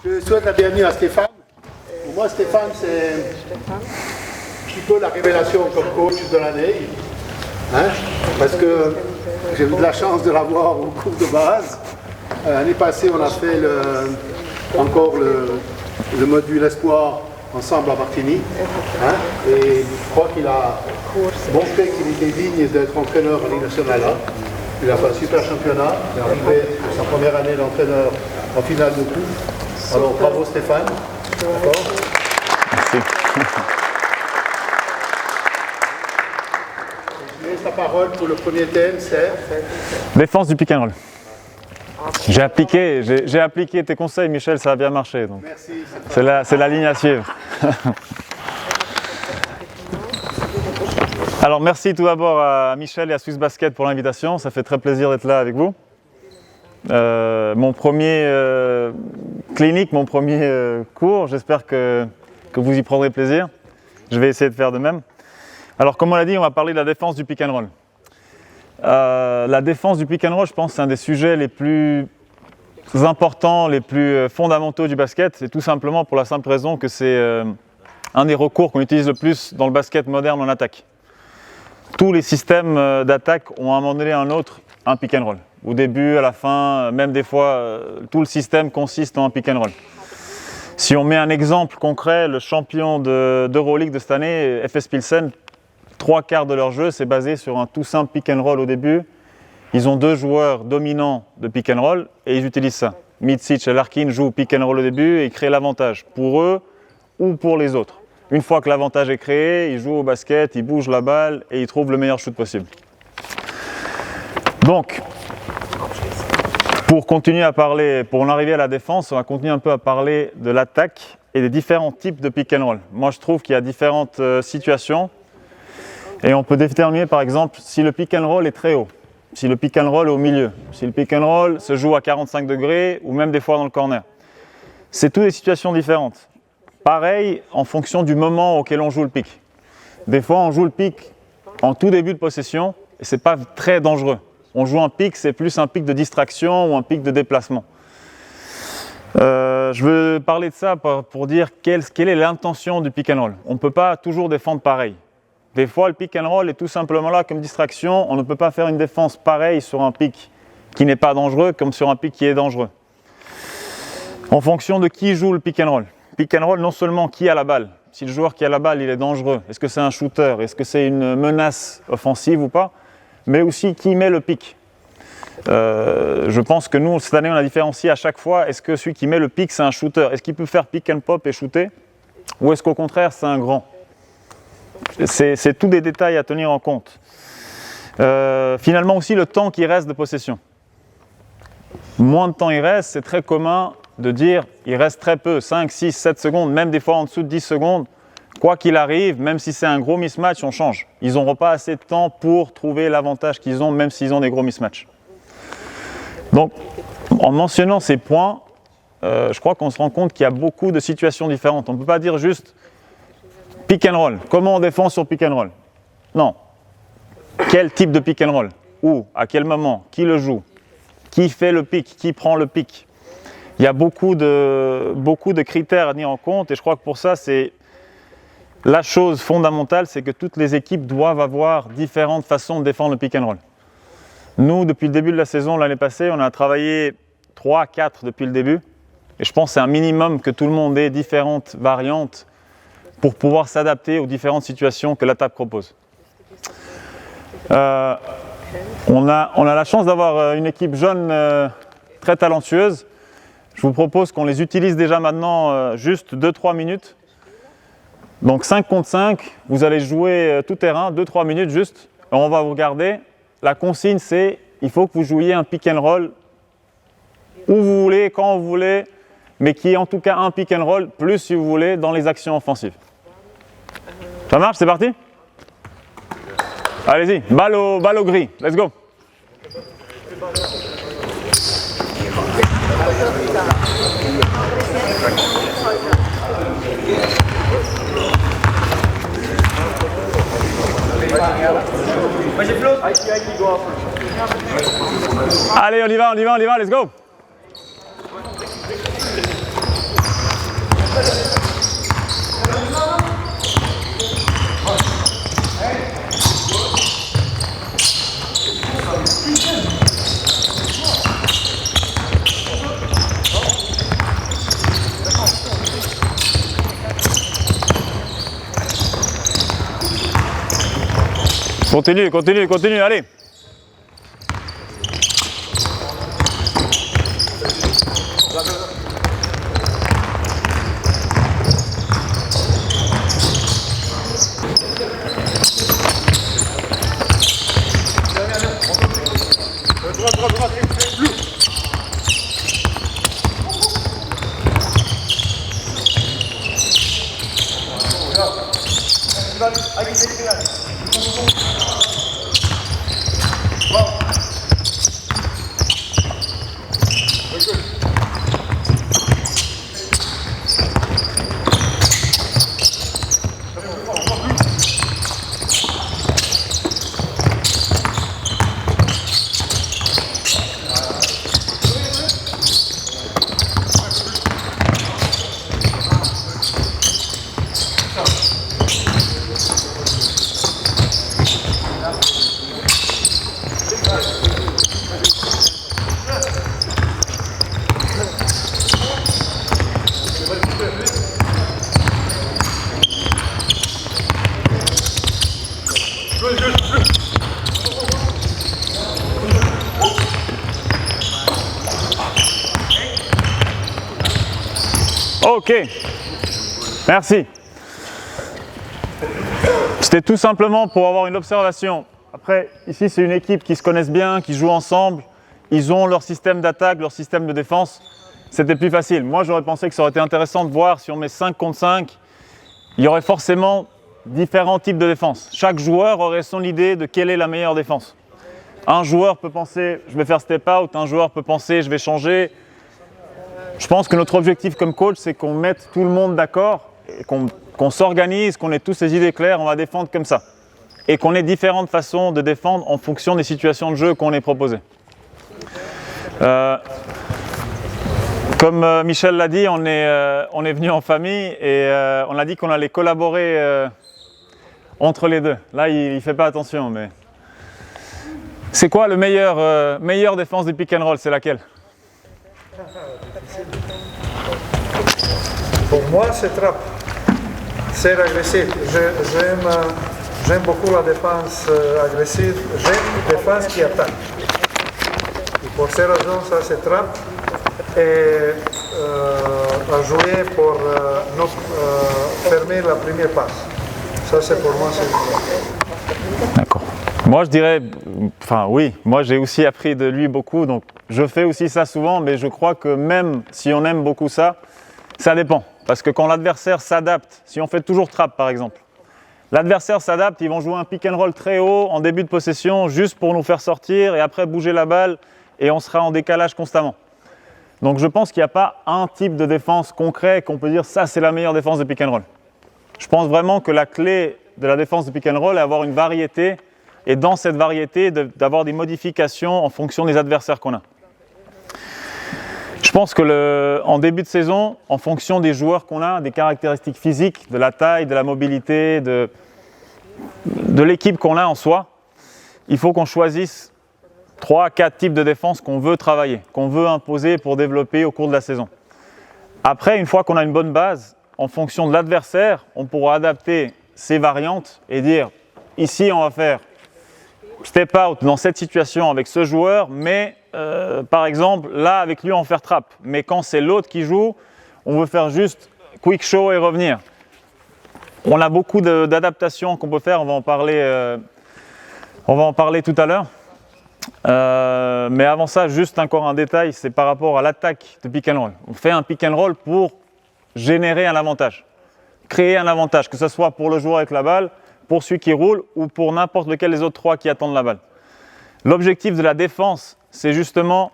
Je souhaite la bienvenue à Stéphane. Pour moi, Stéphane, c'est un petit peu la révélation comme coach de l'année. Hein? Parce que j'ai eu de la chance de l'avoir au cours de base. L'année passée, on a fait encore le module espoir ensemble à Martigny. Hein? Et je crois qu'il a montré qu'il était digne d'être entraîneur en Ligue nationale. Il a fait un super championnat. Il est arrivé pour sa première année d'entraîneur en finale de tout. Alors bravo Stéphane. D'accord. Merci. Je laisse la parole pour le premier thème, c'est Défense du pick and roll. J'ai appliqué tes conseils, Michel, ça a bien marché. Donc. merci. C'est la ligne à suivre. Alors merci tout d'abord à Michel et à Swiss Basket pour l'invitation, ça fait très plaisir d'être là avec vous. Mon premier clinique, mon premier cours, j'espère que vous y prendrez plaisir. Je vais essayer de faire de même. Alors comme on l'a dit, on va parler de la défense du pick and roll. La défense du pick and roll, je pense, c'est un des sujets les plus importants, les plus fondamentaux du basket. C'est tout simplement pour la simple raison que c'est un des recours qu'on utilise le plus dans le basket moderne en attaque. Tous les systèmes d'attaque ont à un moment donné un autre, un pick and roll. Au début, à la fin, même des fois, tout le système consiste en un pick and roll. Si on met un exemple concret, le champion d'Euroleague de cette année, FS Pilsen, 3/4 de leur jeu, c'est basé sur un tout simple pick and roll au début. Ils ont deux joueurs dominants de pick and roll et ils utilisent ça. Micic et Larkin jouent pick and roll au début et ils créent l'avantage pour eux ou pour les autres. Une fois que l'avantage est créé, ils jouent au basket, ils bougent la balle et ils trouvent le meilleur shoot possible. Donc, pour continuer à parler, pour en arriver à la défense, on va continuer un peu à parler de l'attaque et des différents types de pick and roll. Moi, je trouve qu'il y a différentes situations et on peut déterminer par exemple si le pick and roll est très haut, si le pick and roll est au milieu, si le pick and roll se joue à 45 degrés ou même des fois dans le corner. C'est toutes des situations différentes. Pareil en fonction du moment auquel on joue le pick. Des fois, on joue le pick en tout début de possession et ce n'est pas très dangereux. On joue un pick, c'est plus un pick de distraction ou un pick de déplacement. Je veux parler de ça pour dire quelle est l'intention du pick and roll. On ne peut pas toujours défendre pareil. Des fois, le pick and roll est tout simplement là comme distraction. On ne peut pas faire une défense pareille sur un pick qui n'est pas dangereux comme sur un pick qui est dangereux. En fonction de qui joue le pick and roll. Pick and roll, non seulement qui a la balle. Si le joueur qui a la balle, il est dangereux. Est-ce que c'est un shooter? Est-ce que c'est une menace offensive ou pas? Mais aussi qui met le pick. Je pense que nous, cette année, on a différencié à chaque fois. Est-ce que celui qui met le pick, c'est un shooter? Est-ce qu'il peut faire pick and pop et shooter? Ou est-ce qu'au contraire, c'est un grand? C'est tous des détails à tenir en compte. Finalement aussi, le temps qui reste de possession. Moins de temps il reste, c'est très commun de dire il reste très peu, 5, 6, 7 secondes, même des fois en dessous de 10 secondes. Quoi qu'il arrive, même si c'est un gros mismatch, on change. Ils n'auront pas assez de temps pour trouver l'avantage qu'ils ont, même s'ils ont des gros mismatchs. Donc, en mentionnant ces points, je crois qu'on se rend compte qu'il y a beaucoup de situations différentes. On ne peut pas dire juste pick and roll. Comment on défend sur pick and roll? Non. Quel type de pick and roll? Où? À quel moment? Qui le joue? Qui fait le pick? Qui prend le pick? Il y a beaucoup de critères à tenir en compte et je crois que pour ça, c'est la chose fondamentale, c'est que toutes les équipes doivent avoir différentes façons de défendre le pick and roll. Nous, depuis le début de la saison, l'année passée, on a travaillé 3, 4 depuis le début et je pense que c'est un minimum que tout le monde ait différentes variantes pour pouvoir s'adapter aux différentes situations que l'attaque propose. On a la chance d'avoir une équipe jeune très talentueuse. Je vous propose qu'on les utilise déjà maintenant juste 2-3 minutes. Donc 5 contre 5, vous allez jouer tout terrain, 2-3 minutes juste. On va vous regarder. La consigne c'est, il faut que vous jouiez un pick and roll où vous voulez, quand vous voulez, mais qui est en tout cas un pick and roll, plus si vous voulez, dans les actions offensives. Ça marche, c'est parti? Allez-y, balle au gris, let's go. Allez, on y va, let's go. Continue, continue, continue, allez. Ok, merci. C'était tout simplement pour avoir une observation. Après, ici c'est une équipe qui se connaissent bien, qui joue ensemble. Ils ont leur système d'attaque, leur système de défense. C'était plus facile. Moi j'aurais pensé que ça aurait été intéressant de voir si on met 5 contre 5, il y aurait forcément différents types de défense. Chaque joueur aurait son idée de quelle est la meilleure défense. Un joueur peut penser je vais faire step out, un joueur peut penser je vais changer. Je pense que notre objectif comme coach, c'est qu'on mette tout le monde d'accord, qu'on s'organise, qu'on ait tous ces idées claires, on va défendre comme ça. Et qu'on ait différentes façons de défendre en fonction des situations de jeu qu'on est proposées. Comme Michel l'a dit, on est venu en famille et on a dit qu'on allait collaborer entre les deux. Là, il ne fait pas attention, mais... C'est quoi le meilleure défense du pick and roll? C'est laquelle? Pour moi, c'est trap. C'est agressif. J'aime beaucoup la défense agressive. J'aime la défense qui attaque. Et pour ces raisons, ça c'est trap. Et à jouer pour fermer la première passe. Ça c'est pour moi, c'est... D'accord. Moi je dirais, enfin oui, moi j'ai aussi appris de lui beaucoup, donc je fais aussi ça souvent, mais je crois que même si on aime beaucoup ça, ça dépend. Parce que quand l'adversaire s'adapte, si on fait toujours trap par exemple, l'adversaire s'adapte, ils vont jouer un pick and roll très haut en début de possession, juste pour nous faire sortir et après bouger la balle et on sera en décalage constamment. Donc je pense qu'il n'y a pas un type de défense concret qu'on peut dire ça c'est la meilleure défense de pick and roll. Je pense vraiment que la clé de la défense de pick and roll est d'avoir une variété et dans cette variété d'avoir des modifications en fonction des adversaires qu'on a. Je pense que en début de saison, en fonction des joueurs qu'on a, des caractéristiques physiques, de la taille, de la mobilité, de l'équipe qu'on a en soi, il faut qu'on choisisse 3-4 types de défense qu'on veut travailler, qu'on veut imposer pour développer au cours de la saison. Après, une fois qu'on a une bonne base, en fonction de l'adversaire, on pourra adapter ces variantes et dire ici on va faire step out dans cette situation avec ce joueur, mais par exemple là avec lui on va faire trap. Mais quand c'est l'autre qui joue, on veut faire juste quick show et revenir. On a beaucoup d'adaptations qu'on peut faire, on va en parler tout à l'heure. Mais avant ça, juste encore un détail, c'est par rapport à l'attaque de pick and roll. On fait un pick and roll pour générer un avantage, créer un avantage, que ce soit pour le joueur avec la balle, pour celui qui roule ou pour n'importe lequel des autres trois qui attendent la balle. L'objectif de la défense, c'est justement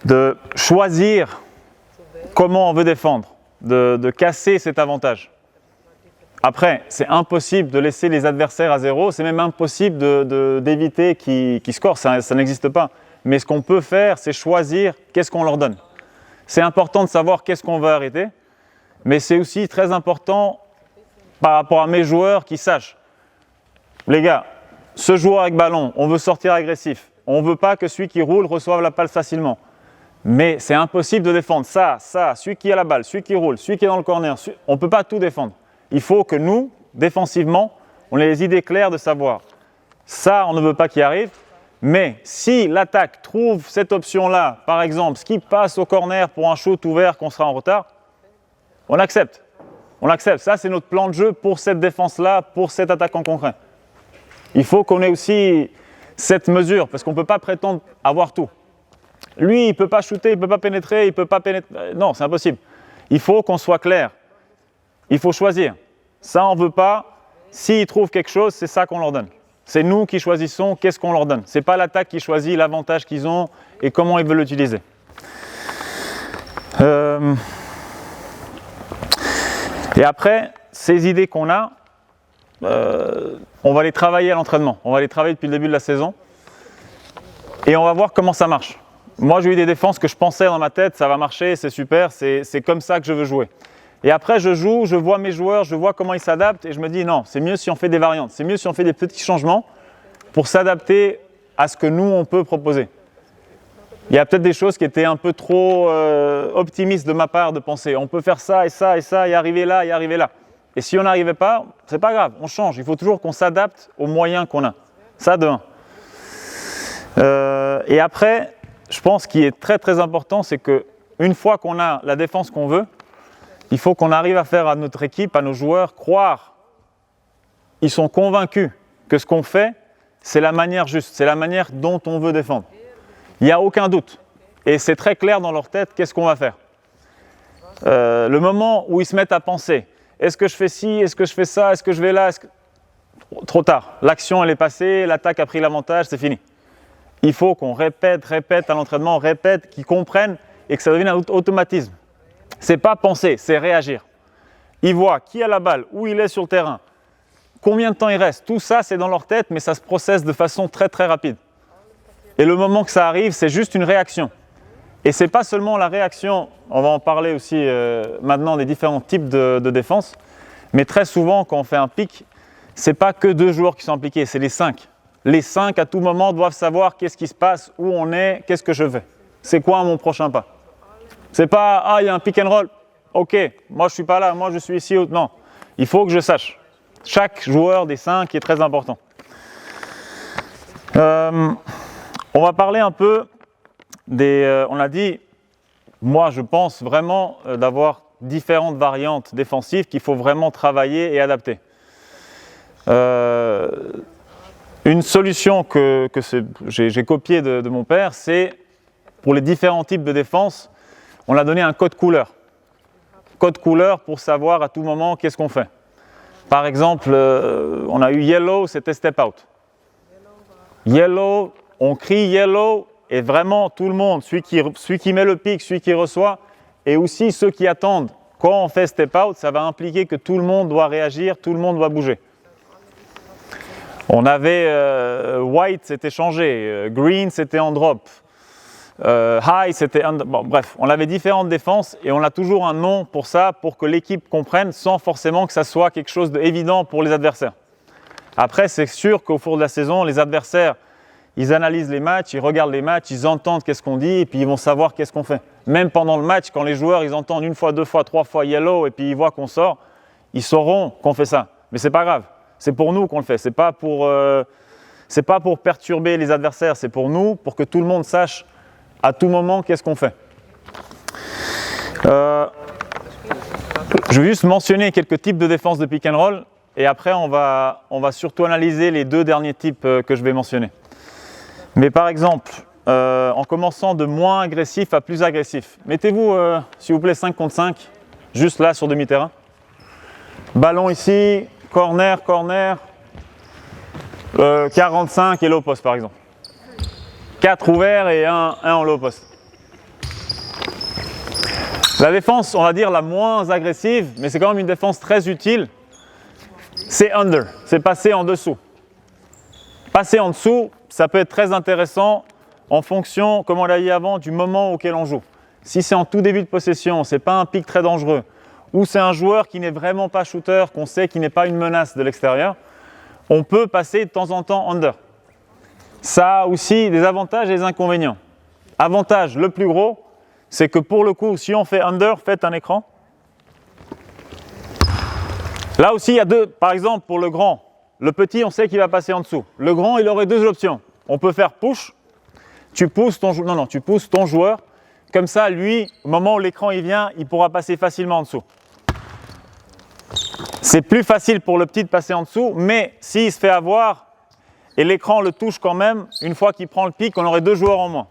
de choisir comment on veut défendre, de casser cet avantage. Après, c'est impossible de laisser les adversaires à zéro, c'est même impossible d'éviter qu'ils scorent, ça n'existe pas. Mais ce qu'on peut faire, c'est choisir qu'est-ce qu'on leur donne. C'est important de savoir qu'est-ce qu'on veut arrêter, mais c'est aussi très important par rapport à mes joueurs qui sachent. Les gars, ce joueur avec ballon, on veut sortir agressif. On ne veut pas que celui qui roule reçoive la balle facilement. Mais c'est impossible de défendre ça, celui qui a la balle, celui qui roule, celui qui est dans le corner. On ne peut pas tout défendre. Il faut que nous, défensivement, on ait les idées claires de savoir Ça, on ne veut pas qu'il arrive. Mais si l'attaque trouve cette option-là, par exemple, skip passe au corner pour un shoot ouvert qu'on sera en retard, on accepte. On accepte. Ça, c'est notre plan de jeu pour cette défense-là, pour cette attaque en concret. Il faut qu'on ait aussi cette mesure, parce qu'on ne peut pas prétendre avoir tout. Lui, il ne peut pas shooter, il ne peut pas pénétrer, il ne peut pas pénétrer. Non, c'est impossible. Il faut qu'on soit clair. Il faut choisir. Ça, on ne veut pas. S'ils trouvent quelque chose, c'est ça qu'on leur donne. C'est nous qui choisissons qu'est-ce qu'on leur donne. Ce n'est pas l'attaque qui choisit l'avantage qu'ils ont et comment ils veulent l'utiliser. Et après, ces idées qu'on a, on va les travailler à l'entraînement. On va les travailler depuis le début de la saison. Et on va voir comment ça marche. Moi, j'ai eu des défenses que je pensais dans ma tête, ça va marcher, c'est super, c'est comme ça que je veux jouer. Et après, je joue, je vois mes joueurs, je vois comment ils s'adaptent et je me dis non, c'est mieux si on fait des variantes, c'est mieux si on fait des petits changements pour s'adapter à ce que nous, on peut proposer. Il y a peut-être des choses qui étaient un peu trop optimistes de ma part de penser on peut faire ça et ça et ça et arriver là et arriver là. Et si on n'arrivait pas, c'est pas grave, on change. Il faut toujours qu'on s'adapte aux moyens qu'on a. Ça de un. Et après, je pense qu'il est très très important, c'est qu'une fois qu'on a la défense qu'on veut, il faut qu'on arrive à faire à notre équipe, à nos joueurs, croire. Ils sont convaincus que ce qu'on fait, c'est la manière juste, c'est la manière dont on veut défendre. Il n'y a aucun doute. Et c'est très clair dans leur tête qu'est-ce qu'on va faire. Le moment où ils se mettent à penser, est-ce que je fais ci, est-ce que je fais ça, est-ce que je vais là, trop tard. L'action elle est passée, l'attaque a pris l'avantage, c'est fini. Il faut qu'on répète à l'entraînement, répète, qu'ils comprennent et que ça devienne un automatisme. C'est pas penser, c'est réagir. Ils voient qui a la balle, où il est sur le terrain, combien de temps il reste. Tout ça, c'est dans leur tête, mais ça se processe de façon très très rapide. Et le moment que ça arrive, c'est juste une réaction. Et c'est pas seulement la réaction, on va en parler aussi maintenant des différents types de défense, mais très souvent quand on fait un pick, c'est pas que 2 joueurs qui sont impliqués, c'est les 5. Les 5 à tout moment doivent savoir qu'est-ce qui se passe, où on est, qu'est-ce que je fais. C'est quoi mon prochain pas. C'est pas, ah, il y a un pick and roll, ok, moi je suis pas là, moi je suis ici, non. Il faut que je sache. Chaque joueur des 5 est très important. On va parler un peu on a dit, moi je pense vraiment d'avoir différentes variantes défensives qu'il faut vraiment travailler et adapter. Une solution que j'ai copiée de mon père, c'est pour les différents types de défense, on a donné un code couleur. Code couleur pour savoir à tout moment qu'est-ce qu'on fait. Par exemple, on a eu yellow, c'était step out. Yellow, on crie yellow et vraiment tout le monde, celui qui met le pic, celui qui reçoit et aussi ceux qui attendent. Quand on fait step out, ça va impliquer que tout le monde doit réagir, tout le monde doit bouger. On avait white, c'était changé, green, c'était en drop. High, c'était bon, bref, on avait différentes défenses et on a toujours un nom pour ça, pour que l'équipe comprenne sans forcément que ça soit quelque chose d'évident pour les adversaires. Après, c'est sûr qu'au cours de la saison, les adversaires, ils analysent les matchs, ils regardent les matchs, ils entendent qu'est-ce qu'on dit et puis ils vont savoir qu'est-ce qu'on fait. Même pendant le match, quand les joueurs ils entendent 1 fois, 2 fois, 3 fois yellow et puis ils voient qu'on sort, ils sauront qu'on fait ça. Mais c'est pas grave, c'est pour nous qu'on le fait, c'est pas pour perturber les adversaires, c'est pour nous, pour que tout le monde sache à tout moment qu'est-ce qu'on fait. Je vais juste mentionner quelques types de défense de pick and roll et après on va surtout analyser les 2 derniers types que je vais mentionner. Mais par exemple, en commençant de moins agressif à plus agressif, mettez-vous s'il vous plaît 5 contre 5, juste là sur demi-terrain. Ballon ici, corner, 45 et low post par exemple. 4 ouverts et 1 en low post. La défense, on va dire la moins agressive, mais c'est quand même une défense très utile, c'est under, c'est passer en dessous. Passer en dessous, ça peut être très intéressant en fonction, comme on l'a dit avant, du moment auquel on joue. Si c'est en tout début de possession, c'est pas un pick très dangereux, ou c'est un joueur qui n'est vraiment pas shooter, qu'on sait qu'il n'est pas une menace de l'extérieur, on peut passer de temps en temps under. Ça a aussi des avantages et des inconvénients. Avantage le plus gros, c'est que pour le coup, si on fait under, faites un écran. Là aussi, il y a 2, par exemple pour le grand, le petit, on sait qu'il va passer en dessous. Le grand, il aurait deux options. On peut faire push, tu pousses ton joueur. Comme ça, lui, au moment où l'écran il vient, il pourra passer facilement en dessous. C'est plus facile pour le petit de passer en dessous, mais s'il se fait avoir et l'écran le touche quand même, une fois qu'il prend le pic, on aurait deux joueurs en moins.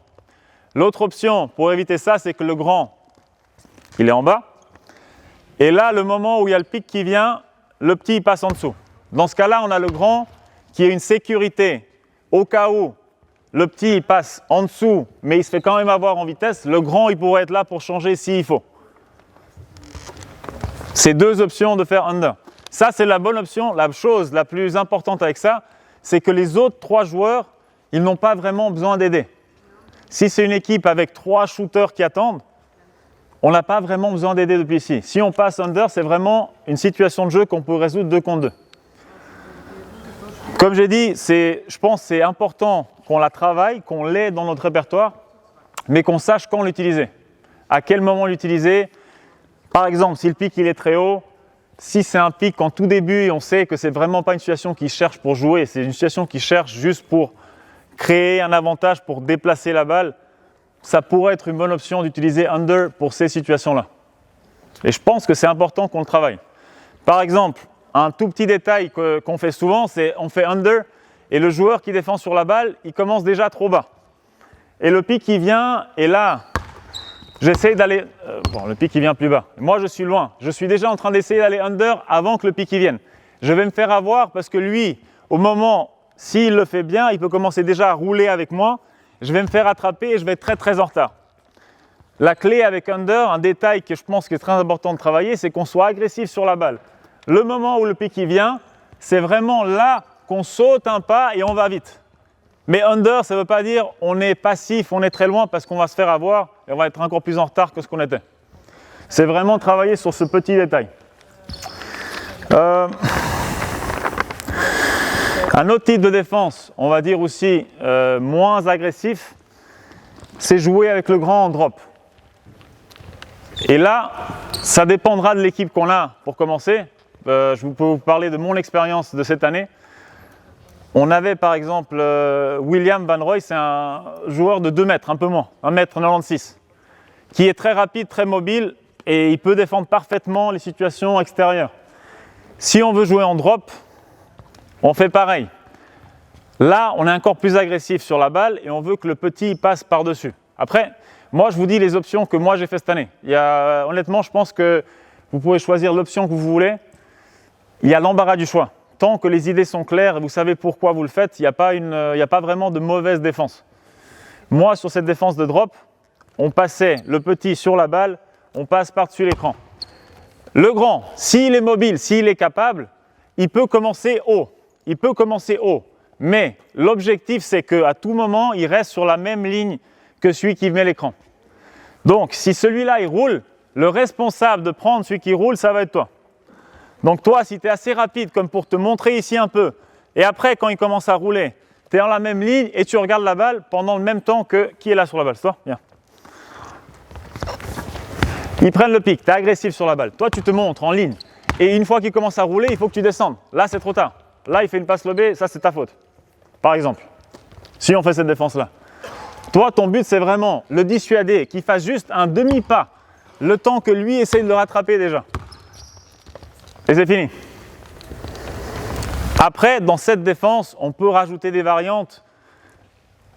L'autre option pour éviter ça, c'est que le grand, il est en bas. Et là, le moment où il y a le pic qui vient, le petit il passe en dessous. Dans ce cas-là, on a le grand qui est une sécurité. Au cas où le petit il passe en dessous, mais il se fait quand même avoir en vitesse, le grand il pourrait être là pour changer s'il faut. C'est deux options de faire under. Ça, c'est la bonne option. La chose la plus importante avec ça, c'est que les autres trois joueurs, ils n'ont pas vraiment besoin d'aider. Si c'est une équipe avec trois shooters qui attendent, on n'a pas vraiment besoin d'aider depuis ici. Si on passe under, c'est vraiment une situation de jeu qu'on peut résoudre 2 contre 2. Comme j'ai dit, je pense que c'est important qu'on la travaille, qu'on l'ait dans notre répertoire, mais qu'on sache quand l'utiliser. À quel moment l'utiliser. Par exemple, si le pic il est très haut, si c'est un pic en tout début et on sait que c'est vraiment pas une situation qui cherche pour jouer, c'est une situation qui cherche juste pour créer un avantage, pour déplacer la balle, ça pourrait être une bonne option d'utiliser under pour ces situations-là. Et je pense que c'est important qu'on le travaille. Par exemple, un tout petit détail qu'on fait souvent, c'est on fait under et le joueur qui défend sur la balle, il commence déjà trop bas. Et le pic il vient et là, j'essaie d'aller... le pic il vient plus bas. Moi je suis loin. Je suis déjà en train d'essayer d'aller under avant que le pic il vienne. Je vais me faire avoir parce que lui, au moment, s'il le fait bien, il peut commencer déjà à rouler avec moi. Je vais me faire attraper et je vais être très très en retard. La clé avec under, un détail que je pense qu'il est très important de travailler, c'est qu'on soit agressif sur la balle. Le moment où le pic il vient, c'est vraiment là qu'on saute un pas et on va vite. Mais under, ça ne veut pas dire on est passif, on est très loin parce qu'on va se faire avoir et on va être encore plus en retard que ce qu'on était. C'est vraiment travailler sur ce petit détail. Un autre type de défense, on va dire aussi moins agressif, c'est jouer avec le grand en drop. Et là, ça dépendra de l'équipe qu'on a pour commencer. Je peux vous parler de mon expérience de cette année. On avait par exemple William Van Roy, c'est un joueur de 2 mètres, un peu moins, 1m96, qui est très rapide, très mobile et il peut défendre parfaitement les situations extérieures. Si on veut jouer en drop, on fait pareil. Là, on est encore plus agressif sur la balle et on veut que le petit passe par-dessus. Après, moi je vous dis les options que moi j'ai fait cette année. Honnêtement, je pense que vous pouvez choisir l'option que vous voulez. Il y a l'embarras du choix. Tant que les idées sont claires et vous savez pourquoi vous le faites, il n'y a pas vraiment de mauvaise défense. Moi, sur cette défense de drop, on passait le petit sur la balle, on passe par-dessus l'écran. Le grand, s'il est mobile, s'il est capable, il peut commencer haut. Mais l'objectif, c'est qu'à tout moment, il reste sur la même ligne que celui qui met l'écran. Donc, si celui-là, il roule, le responsable de prendre celui qui roule, ça va être toi. Donc toi, si tu es assez rapide comme pour te montrer ici un peu, et après quand il commence à rouler, tu es dans la même ligne et tu regardes la balle pendant le même temps que qui est là sur la balle. C'est toi ? Viens. Ils prennent le pic, tu es agressif sur la balle. Toi, tu te montres en ligne. Et une fois qu'il commence à rouler, il faut que tu descendes. Là, c'est trop tard. Là, il fait une passe lobée, ça c'est ta faute. Par exemple, si on fait cette défense-là. Toi, ton but, c'est vraiment le dissuader, qu'il fasse juste un demi-pas, le temps que lui essaye de le rattraper déjà. Et c'est fini. Après, dans cette défense, on peut rajouter des variantes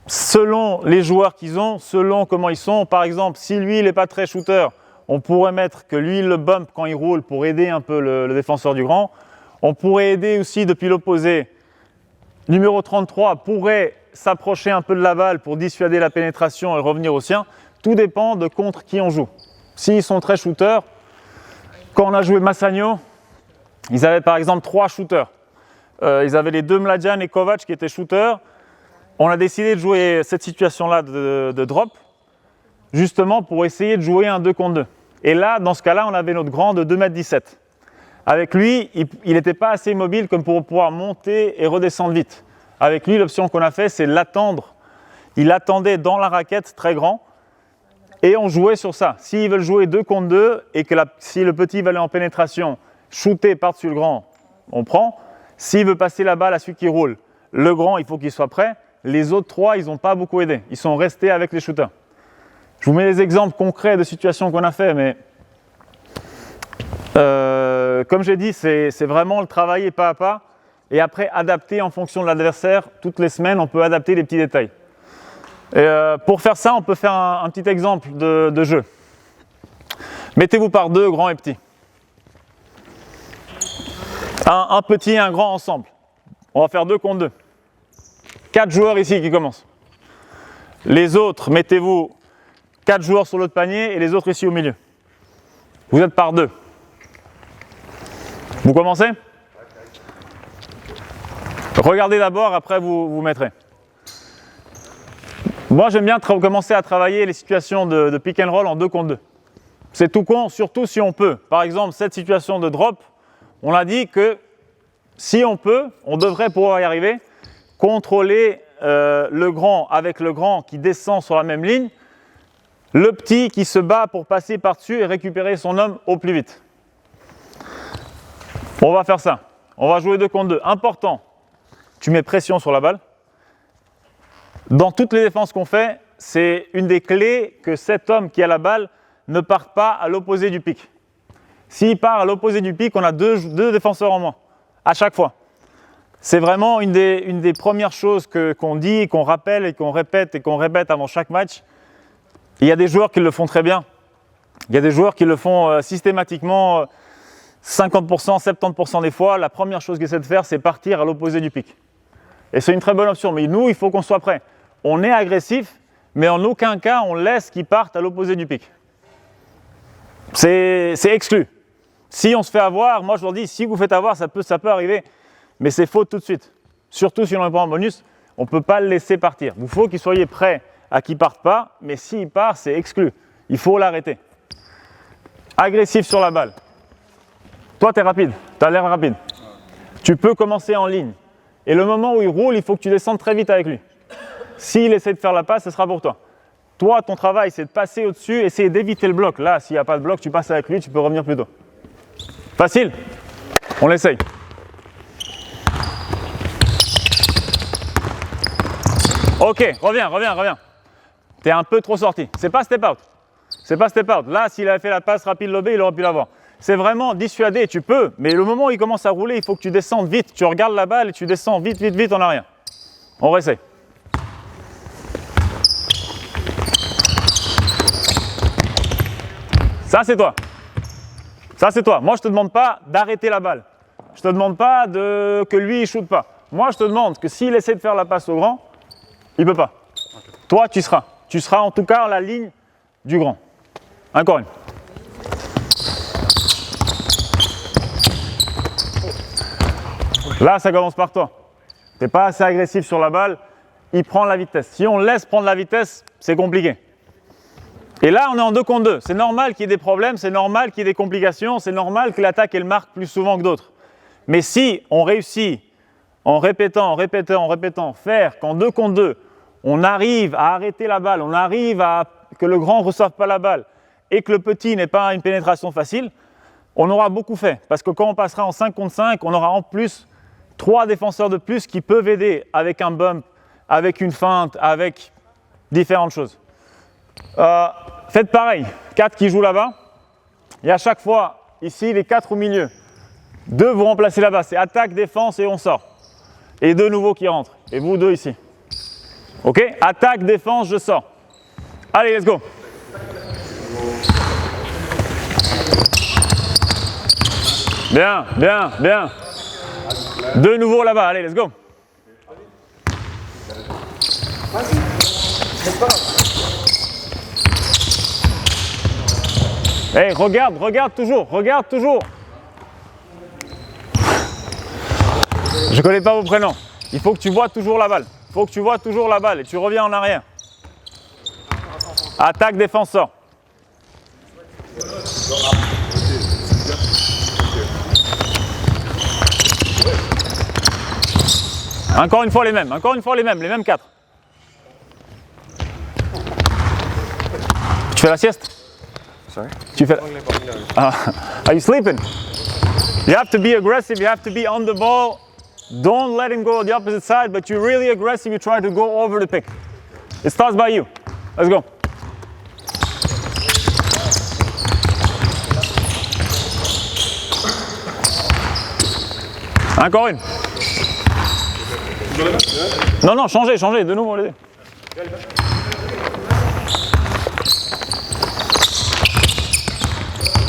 selon les joueurs qu'ils ont, selon comment ils sont. Par exemple, si lui, il n'est pas très shooter, on pourrait mettre que lui, il le bump quand il roule pour aider un peu le défenseur du grand. On pourrait aider aussi depuis l'opposé. Numéro 33 pourrait s'approcher un peu de la balle pour dissuader la pénétration et revenir au sien. Tout dépend de contre qui on joue. S'ils sont très shooters, quand on a joué Massagno, ils avaient par exemple 3 shooters. Ils avaient les 2 Mladjan et Kovac qui étaient shooters. On a décidé de jouer cette situation-là de drop, justement pour essayer de jouer un 2 contre 2. Et là, dans ce cas-là, on avait notre grand de 2m17. Avec lui, il n'était pas assez mobile comme pour pouvoir monter et redescendre vite. Avec lui, l'option qu'on a fait, c'est l'attendre. Il attendait dans la raquette très grand et on jouait sur ça. S'ils veulent jouer 2 contre 2 et que si le petit va aller en pénétration, shooter par-dessus le grand, on prend. S'il veut passer la balle à celui qui roule, le grand, il faut qu'il soit prêt. Les autres 3, ils n'ont pas beaucoup aidé. Ils sont restés avec les shooters. Je vous mets des exemples concrets de situations qu'on a fait, mais comme j'ai dit, c'est vraiment le travailler pas à pas et après adapter en fonction de l'adversaire. Toutes les semaines, on peut adapter les petits détails. Et pour faire ça, on peut faire un petit exemple de jeu. Mettez-vous par 2, grand et petit. Un petit et un grand ensemble. On va faire 2 contre 2. 4 joueurs ici qui commencent. Les autres, mettez-vous 4 joueurs sur l'autre panier et les autres ici au milieu. Vous êtes par 2. Vous commencez? Regardez d'abord, après vous mettrez. Moi, j'aime bien commencer à travailler les situations de pick and roll en 2 contre 2. C'est tout con, surtout si on peut. Par exemple, cette situation de drop, on a dit que si on peut, on devrait pouvoir y arriver. Contrôler le grand avec le grand qui descend sur la même ligne, le petit qui se bat pour passer par-dessus et récupérer son homme au plus vite. On va faire ça. On va jouer 2 contre 2. Important, tu mets pression sur la balle. Dans toutes les défenses qu'on fait, c'est une des clés que cet homme qui a la balle ne parte pas à l'opposé du pic. S'il part à l'opposé du pic, on a deux défenseurs en moins, à chaque fois. C'est vraiment une des premières choses qu'on dit, qu'on rappelle et qu'on répète avant chaque match. Il y a des joueurs qui le font très bien. Il y a des joueurs qui le font systématiquement 50%, 70% des fois. La première chose qu'ils essaient de faire, c'est partir à l'opposé du pic. Et c'est une très bonne option. Mais nous, il faut qu'on soit prêt. On est agressif, mais en aucun cas, on laisse qu'ils partent à l'opposé du pic. C'est exclu. Si on se fait avoir, moi je leur dis, si vous faites avoir, ça peut arriver. Mais c'est faux tout de suite. Surtout si on est pas en bonus, on ne peut pas le laisser partir. Il faut qu'ils soient prêts à qu'il ne parte pas, mais s'il part, c'est exclu. Il faut l'arrêter. Agressif sur la balle. Toi, tu es rapide. Tu as l'air rapide. Tu peux commencer en ligne. Et le moment où il roule, il faut que tu descendes très vite avec lui. S'il essaie de faire la passe, ce sera pour toi. Toi, ton travail, c'est de passer au-dessus, essayer d'éviter le bloc. Là, s'il n'y a pas de bloc, tu passes avec lui, tu peux revenir plus tôt. Facile? On l'essaye. Ok, reviens. T'es un peu trop sorti. C'est pas step out. C'est pas step out. Là, s'il avait fait la passe rapide lobée, il aurait pu l'avoir. C'est vraiment dissuader, tu peux, mais le moment où il commence à rouler, il faut que tu descendes vite. Tu regardes la balle et tu descends vite en arrière. On réessaye. Ça, c'est toi. Ça, c'est toi. Moi, je ne te demande pas d'arrêter la balle. Je ne te demande pas que lui, il ne shoote pas. Moi, je te demande que s'il essaie de faire la passe au grand, il ne peut pas. Okay. Toi, tu seras. Tu seras en tout cas à la ligne du grand. Encore une. Là, ça commence par toi. Tu n'es pas assez agressif sur la balle. Il prend la vitesse. Si on laisse prendre la vitesse, c'est compliqué. Et là, on est en 2 contre 2. C'est normal qu'il y ait des problèmes, c'est normal qu'il y ait des complications, c'est normal que l'attaque elle marque plus souvent que d'autres. Mais si on réussit en répétant, faire qu'en 2 contre 2, on arrive à arrêter la balle, on arrive à que le grand ne reçoive pas la balle et que le petit n'ait pas une pénétration facile, on aura beaucoup fait. Parce que quand on passera en 5 contre 5, on aura en plus 3 défenseurs de plus qui peuvent aider avec un bump, avec une feinte, avec différentes choses. Faites pareil, 4 qui jouent là-bas, et à chaque fois, ici, les 4 au milieu. 2 vous remplacez là-bas, c'est attaque, défense et on sort. Et 2 nouveaux qui rentrent, et vous 2 ici. Ok? Attaque, défense, je sors. Allez, let's go. Bien. 2 nouveaux là-bas, allez, let's go. Hey, regarde toujours. Je connais pas vos prénoms. Il faut que tu vois toujours la balle. Et tu reviens en arrière. Attaque, défenseur. Encore une fois les mêmes 4. Tu fais la sieste? Sorry? Are you sleeping? You have to be aggressive, you have to be on the ball don't let him go on the opposite side, but you're really aggressive, you try to go over the pick. It starts by you. Let's go. Encore une. Non, non, changez, de nouveau. Allez.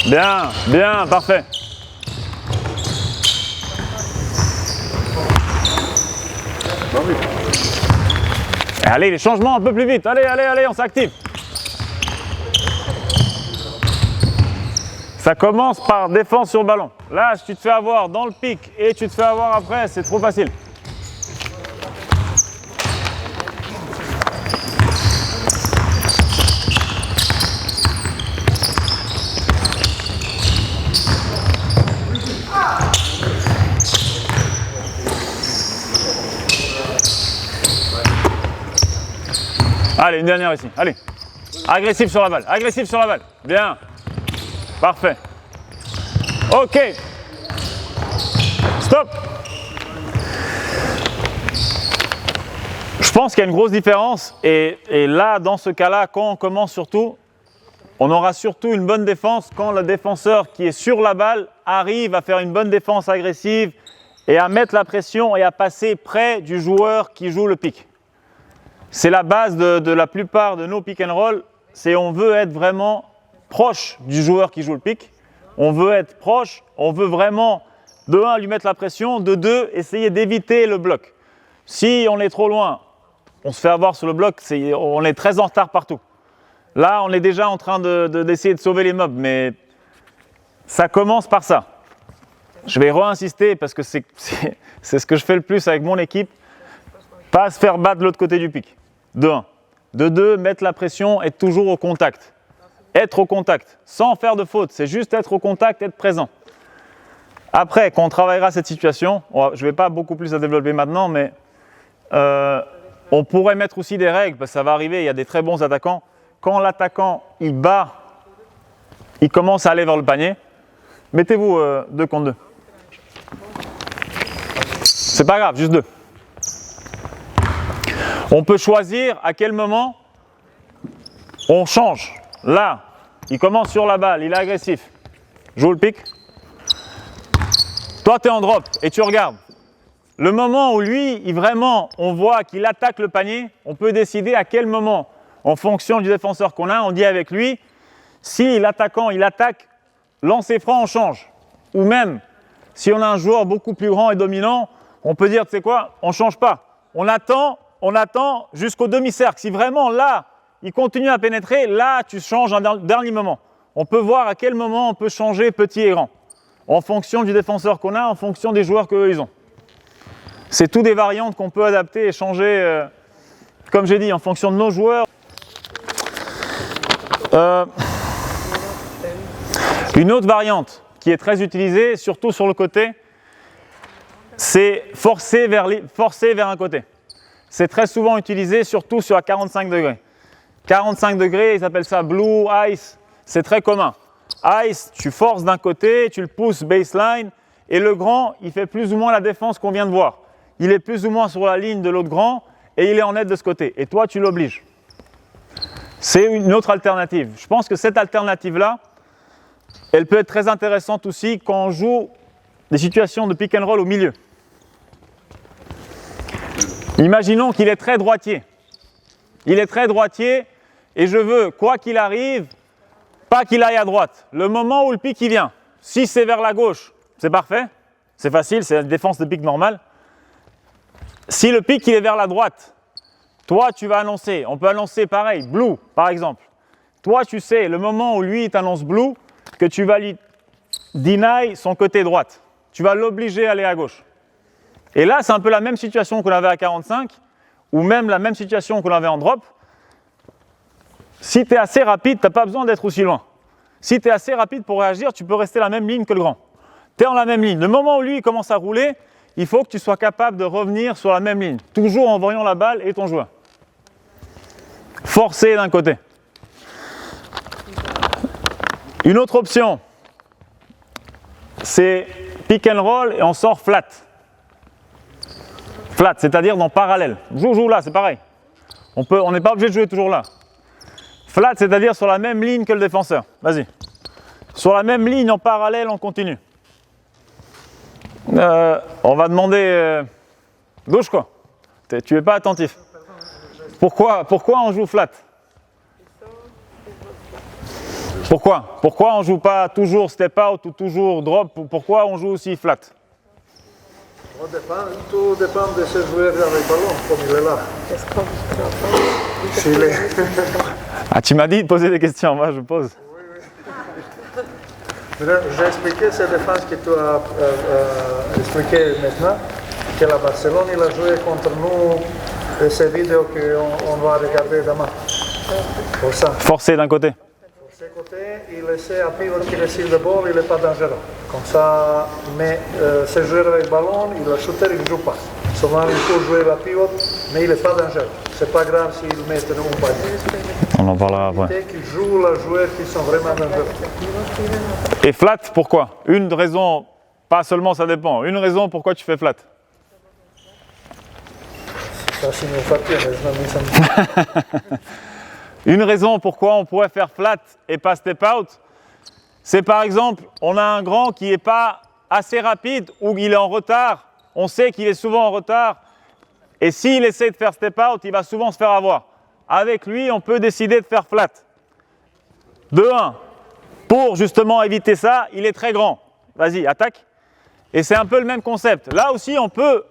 Bien, bien, parfait. Allez, les changements un peu plus vite. Allez, on s'active. Ça commence par défense sur le ballon. Là, si tu te fais avoir dans le pic et tu te fais avoir après, c'est trop facile. Allez, une dernière ici. Allez. Agressif sur la balle. Bien. Parfait. Ok. Stop. Je pense qu'il y a une grosse différence. Et là, dans ce cas-là, quand on commence surtout, on aura surtout une bonne défense quand le défenseur qui est sur la balle arrive à faire une bonne défense agressive et à mettre la pression et à passer près du joueur qui joue le pick. C'est la base de la plupart de nos pick and roll, c'est on veut être vraiment proche du joueur qui joue le pick. On veut être proche, on veut vraiment, de 1, lui mettre la pression, de 2, essayer d'éviter le bloc. Si on est trop loin, on se fait avoir sur le bloc, on est très en retard partout. Là, on est déjà en train d'essayer de sauver les mobs, mais ça commence par ça. Je vais re-insister parce que c'est ce que je fais le plus avec mon équipe. Pas se faire battre de l'autre côté du pic. De 1. De 2, mettre la pression, être toujours au contact. Être au contact, sans faire de faute. C'est juste être au contact, être présent. Après, quand on travaillera cette situation, je ne vais pas beaucoup plus la développer maintenant, mais on pourrait mettre aussi des règles, parce que ça va arriver, il y a des très bons attaquants. Quand l'attaquant, il bat, il commence à aller vers le panier, mettez-vous 2 contre 2. C'est pas grave, juste 2. On peut choisir à quel moment on change. Là, il commence sur la balle, il est agressif. Joue le pick. Toi, tu es en drop et tu regardes. Le moment où lui, on voit qu'il attaque le panier, on peut décider à quel moment, en fonction du défenseur qu'on a, on dit avec lui, si l'attaquant, il attaque, lancer franc, on change. Ou même, si on a un joueur beaucoup plus grand et dominant, on peut dire, tu sais quoi, on ne change pas. On attend jusqu'au demi-cercle. Si vraiment là, il continue à pénétrer, là, tu changes un dernier moment. On peut voir à quel moment on peut changer petit et grand. En fonction du défenseur qu'on a, en fonction des joueurs qu'eux ils ont. C'est tout des variantes qu'on peut adapter et changer, comme j'ai dit, en fonction de nos joueurs. Une autre variante qui est très utilisée, surtout sur le côté, c'est forcer vers un côté. C'est très souvent utilisé, surtout sur à 45 degrés. 45 degrés, ils appellent ça blue, ice, c'est très commun. Ice, tu forces d'un côté, tu le pousses baseline, et le grand, il fait plus ou moins la défense qu'on vient de voir. Il est plus ou moins sur la ligne de l'autre grand, et il est en aide de ce côté. Et toi, tu l'obliges. C'est une autre alternative. Je pense que cette alternative-là, elle peut être très intéressante aussi quand on joue des situations de pick and roll au milieu. Imaginons qu'il est très droitier. Il est très droitier et je veux, quoi qu'il arrive, pas qu'il aille à droite. Le moment où le pic il vient, si c'est vers la gauche, c'est parfait, c'est facile, c'est la défense de pic normale. Si le pic il est vers la droite, toi tu vas annoncer, on peut annoncer pareil, blue par exemple. Toi tu sais, le moment où lui il t'annonce blue, que tu vas lui deny son côté droite. Tu vas l'obliger à aller à gauche. Et là, c'est un peu la même situation qu'on avait à 45, ou même la même situation qu'on avait en drop. Si tu es assez rapide, tu n'as pas besoin d'être aussi loin. Si tu es assez rapide pour réagir, tu peux rester la même ligne que le grand. Tu es en la même ligne. Le moment où lui il commence à rouler, il faut que tu sois capable de revenir sur la même ligne, toujours en voyant la balle et ton joueur. Forcer d'un côté. Une autre option, c'est pick and roll et on sort flat. Flat, c'est-à-dire dans parallèle. Joue là, c'est pareil. On n'est pas obligé de jouer toujours là. Flat, c'est-à-dire sur la même ligne que le défenseur. Vas-y. Sur la même ligne, en parallèle, on continue. On va demander... gauche quoi. Tu n'es pas attentif. Pourquoi on joue flat? Pourquoi on ne joue pas toujours step out ou toujours drop? Pourquoi on joue aussi flat? Tout dépend de ce joueur avec ballon, comme il est là. S'il est... Ah, tu m'as dit de poser des questions, moi je pose. J'ai expliqué cette défense que tu as expliqué maintenant, que la Barcelone il a joué contre nous, ces vidéos qu'on va regarder demain. Pour ça. Forcé d'un côté. Forcé côté, il essaie un pivot qui réussit le ball, il n'est pas dangereux. Comme ça, mais ce joueur avec ballon, il a shooter, il ne joue pas. Souvent il faut jouer la pivot, mais il n'est pas dangereux. C'est pas grave s'il met un panier. On en parlera après. Qui jouent les joueurs qui sont vraiment dangereux. Et flat, pourquoi? Une raison, pas seulement ça dépend, une raison pourquoi tu fais flat. Ça, c'est une facture, mais Une raison pourquoi on pourrait faire flat et pas step out, c'est par exemple, on a un grand qui n'est pas assez rapide ou il est en retard, on sait qu'il est souvent en retard, et s'il essaie de faire step out, il va souvent se faire avoir. Avec lui, on peut décider de faire flat. De 1, pour justement éviter ça, il est très grand. Vas-y, attaque. Et c'est un peu le même concept. Là aussi, on peut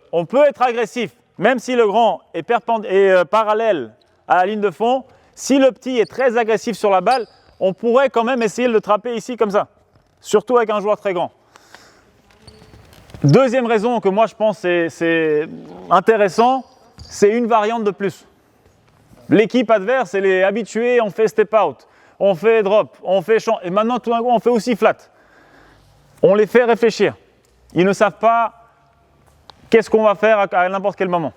être agressif, même si le grand est parallèle à la ligne de fond. Si le petit est très agressif sur la balle, on pourrait quand même essayer de le trapper ici comme ça, surtout avec un joueur très grand. Deuxième raison que moi je pense c'est intéressant, c'est une variante de plus. L'équipe adverse, elle est habituée, on fait step out, on fait drop, on fait champ, et maintenant tout d'un coup on fait aussi flat. On les fait réfléchir. Ils ne savent pas qu'est-ce qu'on va faire à n'importe quel moment.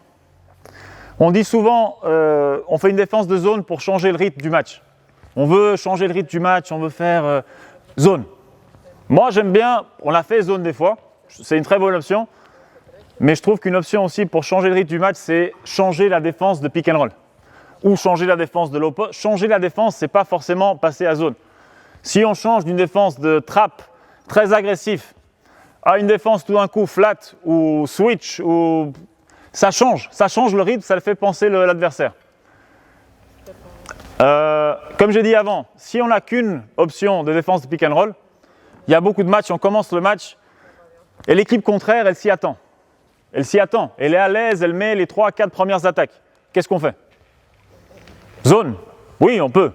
On dit souvent, on fait une défense de zone pour changer le rythme du match. On veut changer le rythme du match, on veut faire zone. Moi j'aime bien, on a fait zone des fois, c'est une très bonne option, mais je trouve qu'une option aussi pour changer le rythme du match, c'est changer la défense de pick and roll. Ou changer la défense de low post. Changer la défense, c'est pas forcément passer à zone. Si on change d'une défense de trap très agressif à une défense tout d'un coup flat ou switch, ou ça change le rythme, ça le fait penser l'adversaire. Comme j'ai dit avant, si on n'a qu'une option de défense de pick and roll, il y a beaucoup de matchs, on commence le match et l'équipe contraire, elle s'y attend. Elle s'y attend, elle est à l'aise, elle met les 3-4 premières attaques. Qu'est-ce qu'on fait? Zone, oui, on peut.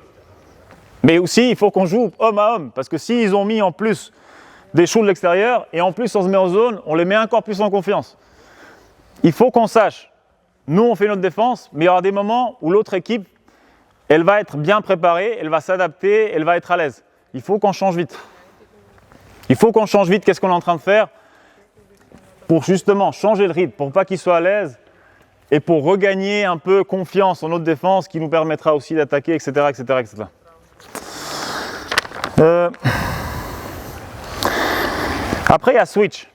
Mais aussi, il faut qu'on joue homme à homme, parce que s'ils ont mis en plus des shoots de l'extérieur, et en plus on se met en zone, on les met encore plus en confiance. Il faut qu'on sache, nous on fait notre défense, mais il y aura des moments où l'autre équipe, elle va être bien préparée, elle va s'adapter, elle va être à l'aise. Il faut qu'on change vite. Il faut qu'on change vite, qu'est-ce qu'on est en train de faire pour justement changer le rythme, pour pas qu'il soit à l'aise, et pour regagner un peu confiance en notre défense qui nous permettra aussi d'attaquer, etc., etc., etc. Après, il y a switch.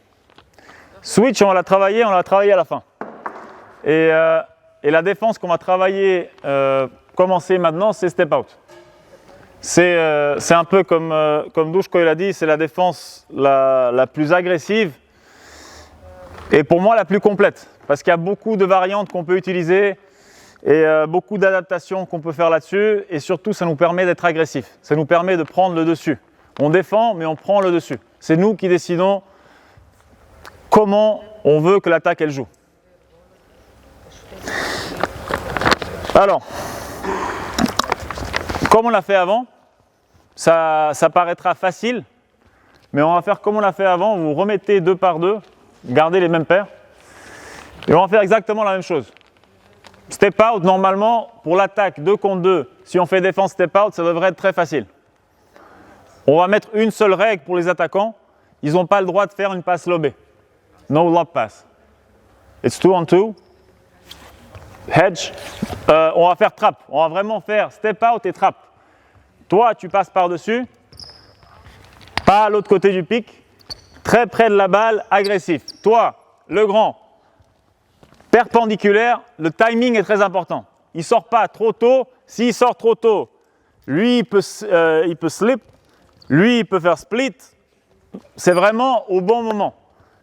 Switch, on l'a travaillé à la fin. Et la défense qu'on va travailler, commencer maintenant, c'est step out. C'est un peu comme Duško l'a dit, c'est la défense la plus agressive et pour moi la plus complète. Parce qu'il y a beaucoup de variantes qu'on peut utiliser et beaucoup d'adaptations qu'on peut faire là-dessus. Et surtout, ça nous permet d'être agressif. Ça nous permet de prendre le dessus. On défend, mais on prend le dessus. C'est nous qui décidons comment on veut que l'attaque elle joue. Alors, comme on l'a fait avant, ça paraîtra facile, mais on va faire comme on l'a fait avant. Vous remettez 2 par 2, gardez les mêmes paires. Et on va faire exactement la même chose. Step out, normalement, pour l'attaque 2 contre 2, si on fait défense step out, ça devrait être très facile. On va mettre une seule règle pour les attaquants. Ils n'ont pas le droit de faire une passe lobée. No lob pass. It's 2 on 2. Hedge. On va faire trap. On va vraiment faire step out et trap. Toi, tu passes par-dessus. Pas à l'autre côté du pic. Très près de la balle, agressif. Toi, le grand. perpendiculaire, le timing est très important. Il ne sort pas trop tôt. S'il sort trop tôt, lui, il peut slip, lui, il peut faire split. C'est vraiment au bon moment.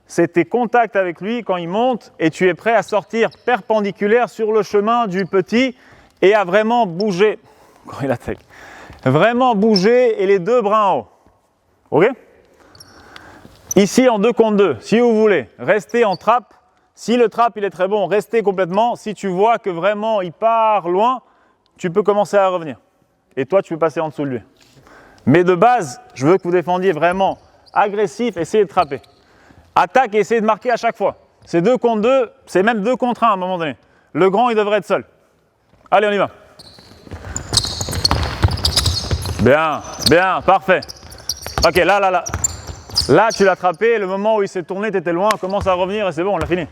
C'est tes contacts avec lui quand il monte et tu es prêt à sortir perpendiculaire sur le chemin du petit et à vraiment bouger. Quand il attaque. Vraiment bouger et les deux bras en haut. Ok? Ici en 2 contre 2, si vous voulez, restez en trap. Si le trap il est très bon, restez complètement. Si tu vois que vraiment il part loin, tu peux commencer à revenir. Et toi, tu peux passer en dessous de lui. Mais de base, je veux que vous défendiez vraiment agressif, essayez de trapper. Attaque et essayez de marquer à chaque fois. C'est 2 contre 2, c'est même 2 contre 1 à un moment donné. Le grand, il devrait être seul. Allez, on y va. Bien, bien, parfait. Ok, là. Là, tu l'as attrapé, le moment où il s'est tourné, tu étais loin, commence à revenir et c'est bon, on l'a fini.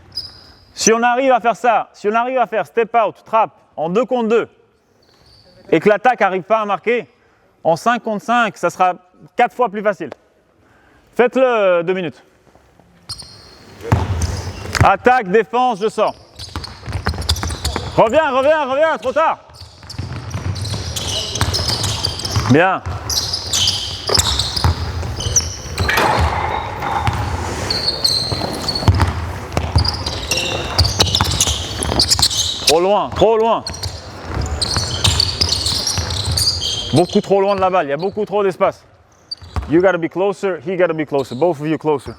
Si on arrive à faire ça, si on arrive à faire step out, trap, en 2 contre 2, et que l'attaque n'arrive pas à marquer, en 5 contre 5, ça sera 4 fois plus facile. Faites-le 2 minutes. Attaque, défense, je sors. Reviens, trop tard. Bien. Trop loin. Beaucoup trop loin de la balle, il y a beaucoup trop d'espace. You gotta be closer, he gotta be closer, both of you closer.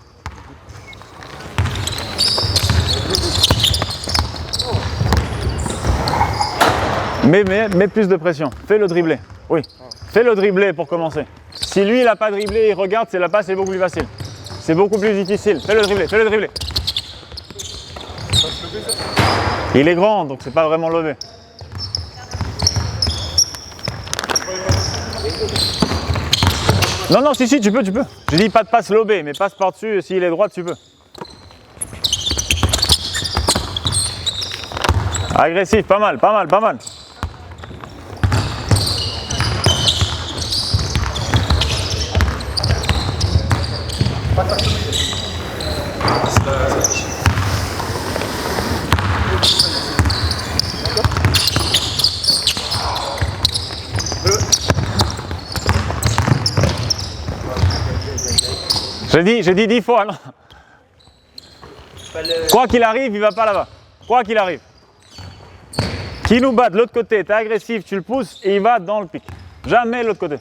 Mets plus de pression, fais-le dribbler. Oui, fais-le dribbler pour commencer. Si lui il n'a pas dribblé, il regarde, c'est la passe, c'est beaucoup plus facile. C'est beaucoup plus difficile, fais-le dribbler. Il est grand, donc c'est pas vraiment levé. Non, si, tu peux. J'ai dit pas de passe lobée, mais passe par-dessus, s'il est droit, tu peux. Agressif, pas mal. J'ai dit 10 fois, non. Quoi qu'il arrive, il va pas là-bas. Quoi qu'il arrive. Qui nous bat de l'autre côté, tu es agressif, tu le pousses et il va dans le pic. Jamais de l'autre côté.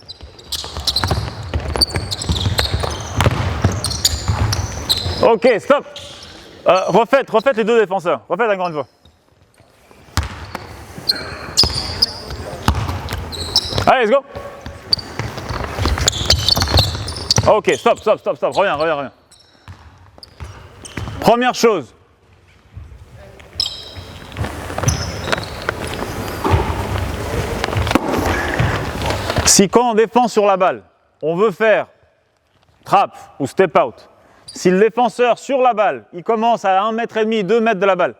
Ok, stop. Refaites les deux défenseurs. Refaites encore une fois. Allez, let's go. Ok, stop. Reviens. Première chose. Si quand on défend sur la balle, on veut faire trap ou step out, si le défenseur sur la balle, il commence à 1,5 m, 2 mètres de la balle,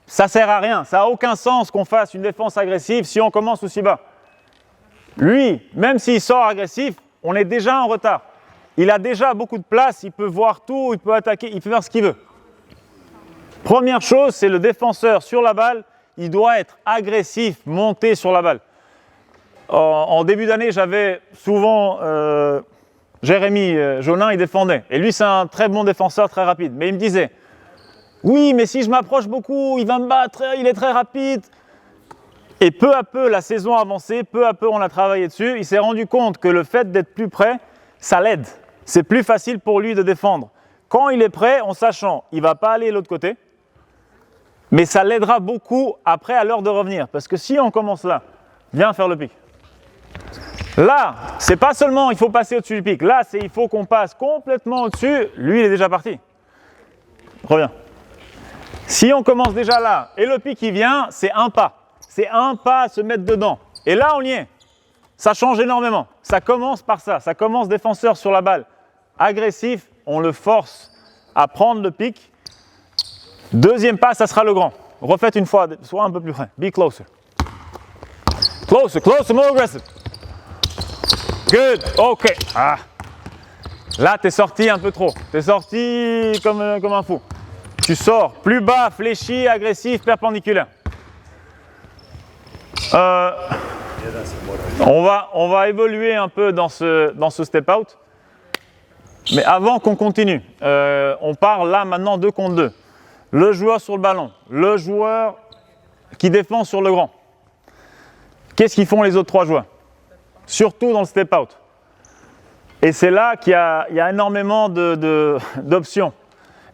ça ne sert à rien. Ça n'a aucun sens qu'on fasse une défense agressive si on commence aussi bas. Lui, même s'il sort agressif, on est déjà en retard. Il a déjà beaucoup de place, il peut voir tout, il peut attaquer, il peut faire ce qu'il veut. Première chose, c'est le défenseur sur la balle, il doit être agressif, monter sur la balle. En début d'année, j'avais souvent Jérémy Jonin, il défendait. Et lui, c'est un très bon défenseur, très rapide. Mais il me disait, oui, mais si je m'approche beaucoup, il va me battre, il est très rapide. Et peu à peu, la saison a avancé, peu à peu, on a travaillé dessus. Il s'est rendu compte que le fait d'être plus près, ça l'aide. C'est plus facile pour lui de défendre. Quand il est prêt, en sachant, il ne va pas aller de l'autre côté, mais ça l'aidera beaucoup après à l'heure de revenir. Parce que si on commence là, viens faire le pic. Là, c'est pas seulement il faut passer au-dessus du pic. Là, c'est il faut qu'on passe complètement au-dessus. Lui, il est déjà parti. Reviens. Si on commence déjà là et le pic il vient, c'est un pas. C'est un pas à se mettre dedans. Et là, on y est. Ça change énormément. Ça commence par ça. Ça commence défenseur sur la balle. Agressif, on le force à prendre le pic. Deuxième pas, ça sera le grand. Refaites une fois, sois un peu plus près. Be closer. Closer, more aggressive. Good, ok. Ah. Là, tu es sorti un peu trop. Tu es sorti comme un fou. tu sors plus bas, fléchi, agressif, perpendiculaire. On va évoluer un peu dans ce step out. Mais avant qu'on continue, on parle là maintenant 2 contre 2. Le joueur sur le ballon, le joueur qui défend sur le grand. Qu'est-ce qu'ils font les autres 3 joueurs? Surtout dans le step out. Et c'est là qu'il y a énormément d'options,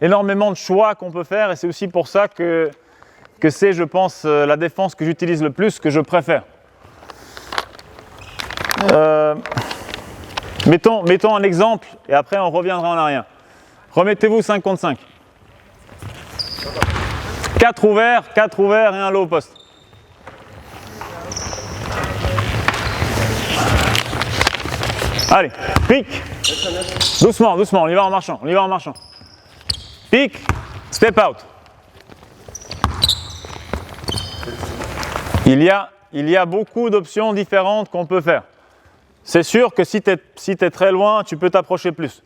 énormément de choix qu'on peut faire. Et c'est aussi pour ça que c'est, je pense, la défense que j'utilise le plus, que je préfère. Mettons un exemple et après on reviendra en arrière. Remettez-vous 5 contre 5. 4 ouverts et un low au poste. Allez, pique. Doucement, on y va en marchant, Pique, step out. Il y a beaucoup d'options différentes qu'on peut faire. C'est sûr que si tu es très loin, tu peux t'approcher plus.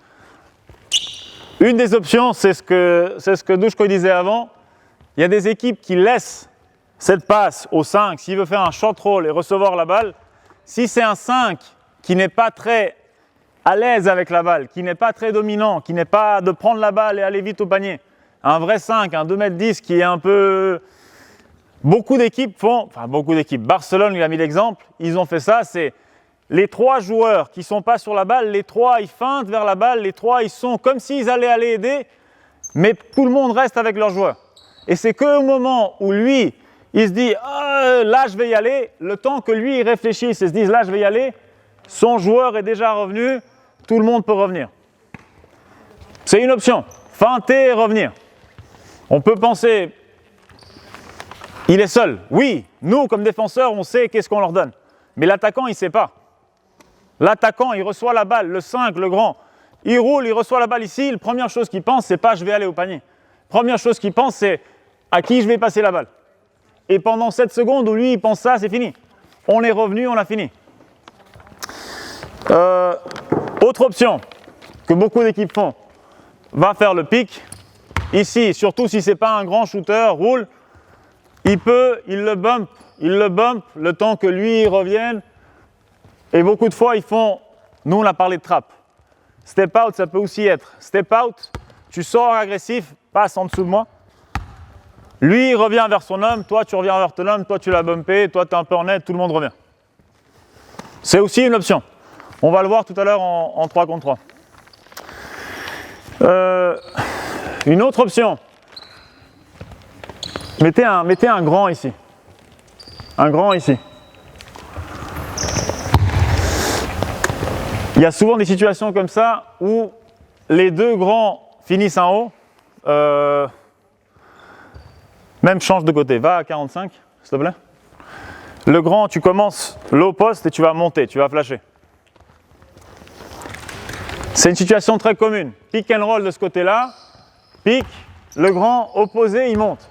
Une des options, c'est ce que Duško disait avant. Il y a des équipes qui laissent cette passe au 5 s'il veut faire un short roll et recevoir la balle. Si c'est un 5 qui n'est pas très à l'aise avec la balle, qui n'est pas très dominant, qui n'est pas de prendre la balle et aller vite au panier, un vrai 5, un 2,10 m qui est un peu... Beaucoup d'équipes Barcelone, il a mis l'exemple, ils ont fait ça, c'est les 3 joueurs qui ne sont pas sur la balle, les 3 ils feintent vers la balle, les 3 ils sont comme s'ils allaient aller aider, mais tout le monde reste avec leur joueur. Et c'est qu'au moment où lui, il se dit là je vais y aller, le temps que lui il réfléchisse et se dise là je vais y aller, son joueur est déjà revenu, tout le monde peut revenir. C'est une option, feinter et revenir. On peut penser, il est seul. Oui, nous comme défenseurs, on sait qu'est-ce qu'on leur donne. Mais l'attaquant, il ne sait pas. L'attaquant, il reçoit la balle, le 5, le grand. Il roule, il reçoit la balle ici. La première chose qu'il pense, c'est pas je vais aller au panier. Première chose qu'il pense, c'est à qui je vais passer la balle. Et pendant 7 secondes où lui, il pense ça, c'est fini. On est revenu, on a fini. Autre option que beaucoup d'équipes font, va faire le pick. Ici, surtout si ce n'est pas un grand shooter, roule. Il le bump le temps que lui revienne. Et beaucoup de fois, nous on a parlé de trap. Step out, ça peut aussi être. Step out, tu sors agressif, passe en dessous de moi. Lui, il revient vers son homme, toi tu reviens vers ton homme, toi tu l'as bumpé, toi tu es un peu en aide, tout le monde revient. C'est aussi une option. On va le voir tout à l'heure en 3 contre 3. Une autre option. Mettez un grand ici. Un grand ici. Il y a souvent des situations comme ça où les 2 grands finissent en haut. Même change de côté. Va à 45, s'il te plaît. Le grand, tu commences low post et tu vas monter, tu vas flasher. C'est une situation très commune. Pick and roll de ce côté-là. Pick, le grand opposé, il monte.